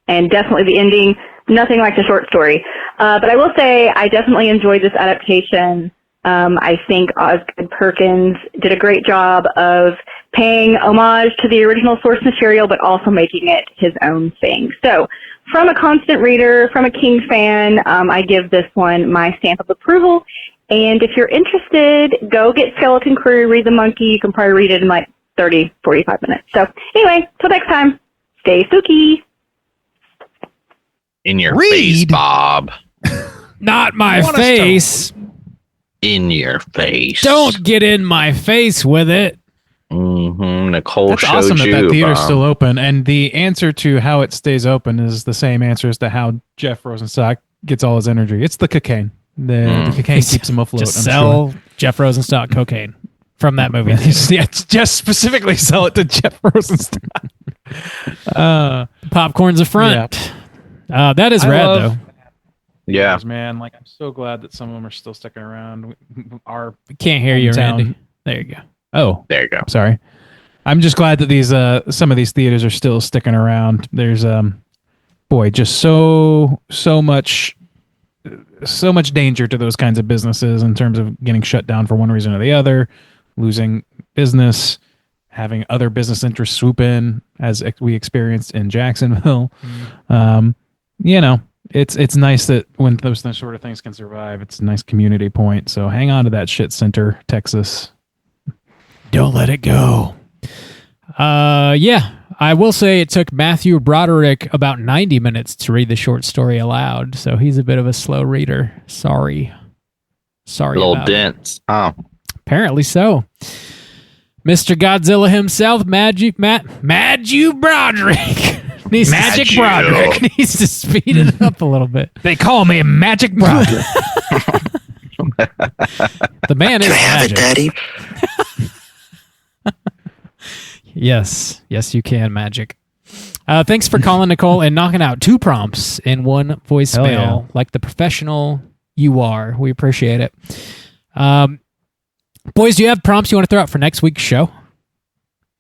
and definitely the ending, nothing like the short story. But I will say I definitely enjoyed this adaptation. I think Osgood Perkins did a great job of paying homage to the original source material, but also making it his own thing. So from a constant reader, from a King fan, I give this one my stamp of approval. And if you're interested, go get Skeleton Crew, read The Monkey. You can probably read it in like 30, 45 minutes. So anyway, till next time, stay spooky. In your face, Bob. Not my face. In your face. Don't get in my face with it. Mm-hmm. Nicole That's showed awesome you, that theater's Bob. still open, and the answer to how it stays open is the same answer as to how Jeff Rosenstock gets all his energy. It's the cocaine. The cocaine keeps him afloat. Just sell Jeff Rosenstock cocaine from that movie. Yeah, just specifically sell it to Jeff Rosenstock. Popcorn's a front. Yeah. That is rad, though. Yeah, man. Like, I'm so glad that some of them are still sticking around. Our Can't hear you, hometown- Randy. There you go. Oh, there you go. Sorry. I'm just glad that these some of these theaters are still sticking around. There's just so much danger to those kinds of businesses in terms of getting shut down for one reason or the other, losing business, having other business interests swoop in, as we experienced in Jacksonville. It's nice that when those sort of things can survive, it's a nice community point. So hang on to that shit, Center, Texas. Don't let it go. I will say it took Matthew Broderick about 90 minutes to read the short story aloud, so he's a bit of a slow reader. Sorry. A little about dense. Oh. Apparently so. Mr. Godzilla himself, Matthew Broderick. Broderick needs to speed it up a little bit. They call me Magic Broderick. The man is magic. Daddy? Yes, you can, Magic. Thanks for calling, Nicole, and knocking out 2 prompts in one voicemail, like the professional you are. We appreciate it. Boys, do you have prompts you want to throw out for next week's show?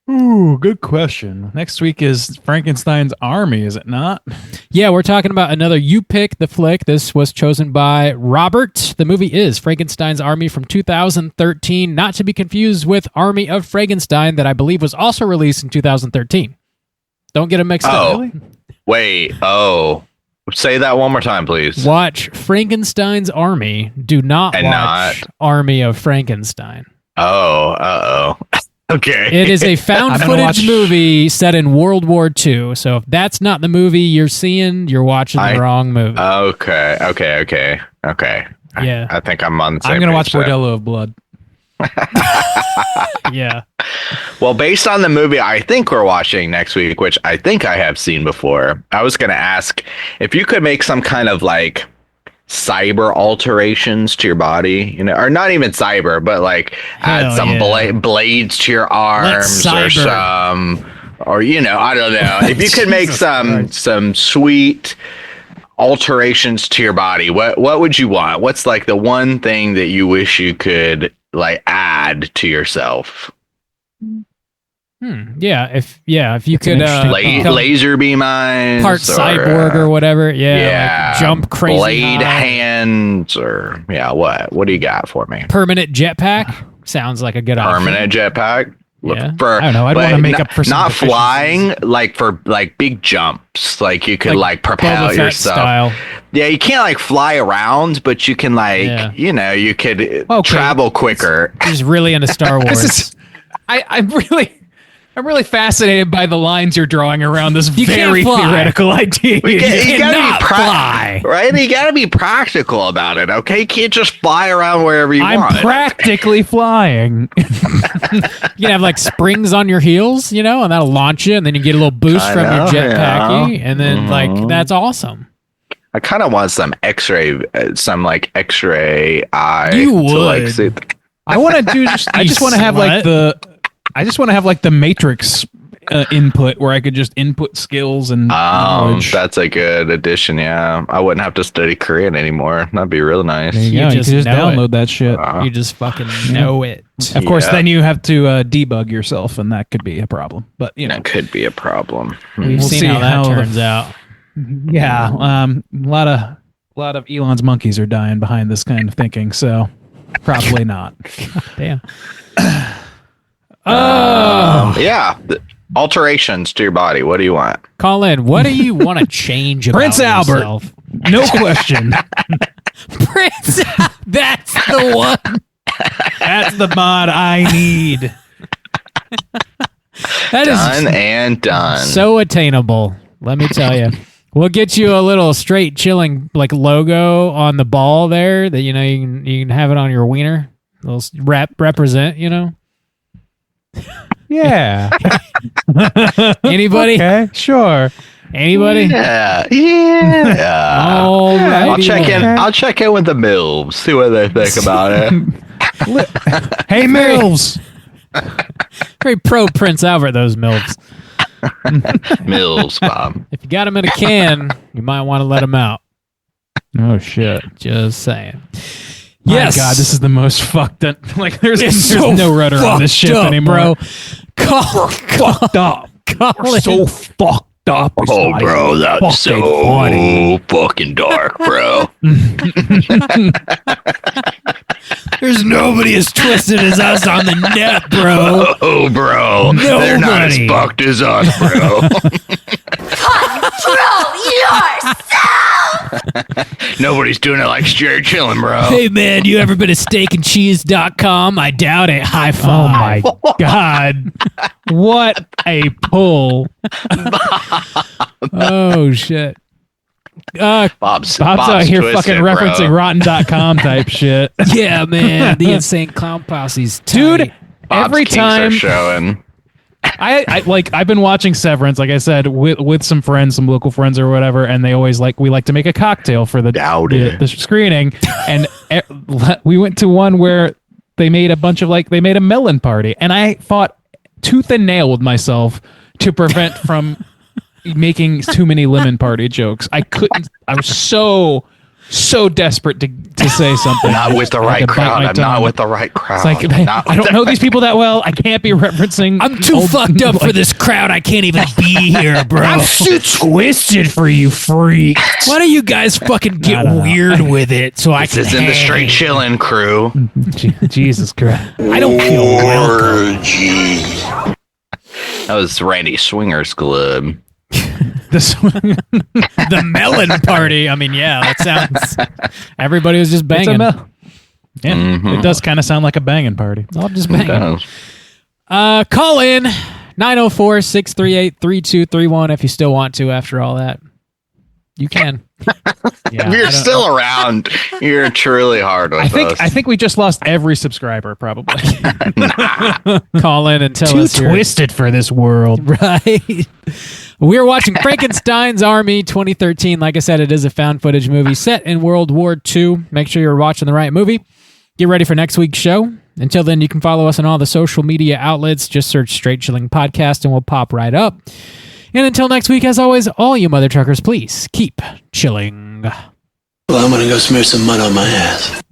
Ooh, good question. Next week is Frankenstein's Army, is it not? Yeah, we're talking about another You Pick the Flick. This was chosen by Robert. The movie is Frankenstein's Army from 2013, not to be confused with Army of Frankenstein, that I believe was also released in 2013. Don't get them mixed up. Really? Wait. Say that one more time, please. Watch Frankenstein's Army. Do not watch Army of Frankenstein. Oh. Okay. It is a found footage movie set in World War II. So if that's not the movie you're seeing, you're watching the wrong movie. Okay. Yeah. I think I'm on the same I'm going to watch page there. Bordello of Blood. Yeah. Well, based on the movie I think we're watching next week, which I think I have seen before, I was going to ask if you could make some kind of like cyber alterations to your body, or not even cyber, but like add some blades to your arms or some, or I don't know. If you could make some sweet alterations to your body, what would you want? What's like the one thing that you wish you could like add to yourself? If you could laser beam eyes, part cyborg or whatever, like jump crazy blade high. hands, or what do you got for me? Permanent jetpack sounds like a good option. Permanent jetpack. Yeah. I don't know. I'd want to make up for some not deficiencies. flying, like for like big jumps. Like you could like propel Boba Fett yourself. style. Yeah, you can't like fly around, but you can like you could travel quicker. He's really into Star Wars. I'm really fascinated by the lines you're drawing around this very can't fly. theoretical idea. You cannot fly. Right? You gotta be practical about it, okay? You can't just fly around wherever you want. I'm practically flying. You can have like springs on your heels, and that'll launch you, and then you get a little boost from your jetpacky, and then like that's awesome. I kind of want some X-ray eye. You to, would. like, see I want to do. I just want to have like the Matrix input where I could just input skills and knowledge. That's a good addition. Yeah, I wouldn't have to study Korean anymore. That'd be real nice. You could just download that shit. You just fucking know it. Of course, then you have to debug yourself, and that could be a problem. But that could be a problem. We've seen how that turns out. Yeah, a lot of Elon's monkeys are dying behind this kind of thinking. So probably not. Damn. Yeah. Alterations to your body. What do you want? Call in. What do you want to change about Prince Albert. yourself? No question. Prince. That's the one. That's the mod I need. That is Done and done. so attainable. Let me tell you. We'll get you a little straight chilling like logo on the ball there that you can have it on your wiener. A little represent. Yeah. Anybody? Okay, sure. Anybody? Yeah. All right. I'll check in with the MILFs. See what they think about it. Hey, MILFs. Very pro Prince Albert, those MILFs. MILFs, Bob. If you got them in a can, you might want to let them out. Oh shit. Just saying. Yes. My God, this is the most fucked up. Like, there's so no rudder on this ship anymore. Bro. We're fucked up. We're so fucked up. Oh, bro, that's so funny. Fucking dark, bro. There's nobody as twisted as us on the net, bro. Oh, bro. Nobody. They're not as fucked as us, bro. Control yourself! Nobody's doing it like straight chilling, bro. Hey, man, you ever been to steakandcheese.com? I doubt it. High five. Oh, my God. What a pull. Oh, shit. Bob's out here twisted, fucking bro. referencing Rotten.com type shit. Yeah, man. The Insane Clown Posse's tight. Dude, Bob's every kinks time are showing. I've been watching Severance, like I said, with some friends, some local friends or whatever, and they always we like to make a cocktail for the screening, and we went to one where they made a melon party, and I fought tooth and nail with myself to prevent from making too many lemon party jokes. I couldn't. I was so desperate to say something. Not with the right crowd. I'm not with the right crowd. It's like, I don't know these people that well. I can't be referencing. I'm too fucked up for this crowd. I can't even be here, bro. I'm too twisted for you freaks. Why don't you guys fucking get weird with it so I can This is in the straight chillin' crew. Jesus Christ. I don't feel welcome. That was Randy Swinger's Club. The melon party. I mean, yeah, that sounds. Everybody was just banging. It does kind of sound like a banging party. I'll just bang. Call in 904-638-3231 if you still want to. After all that, you can. Yeah, you're still around. You're truly hard with us. I think we just lost every subscriber, probably. Call in and tell Too us. Too twisted for this world, right? We're watching Frankenstein's Army 2013. Like I said, it is a found footage movie set in World War II. Make sure you're watching the right movie. Get ready for next week's show. Until then, you can follow us on all the social media outlets. Just search Straight Chilling Podcast and we'll pop right up. And until next week, as always, all you mother truckers, please keep chilling. Well, I'm gonna go smear some mud on my ass.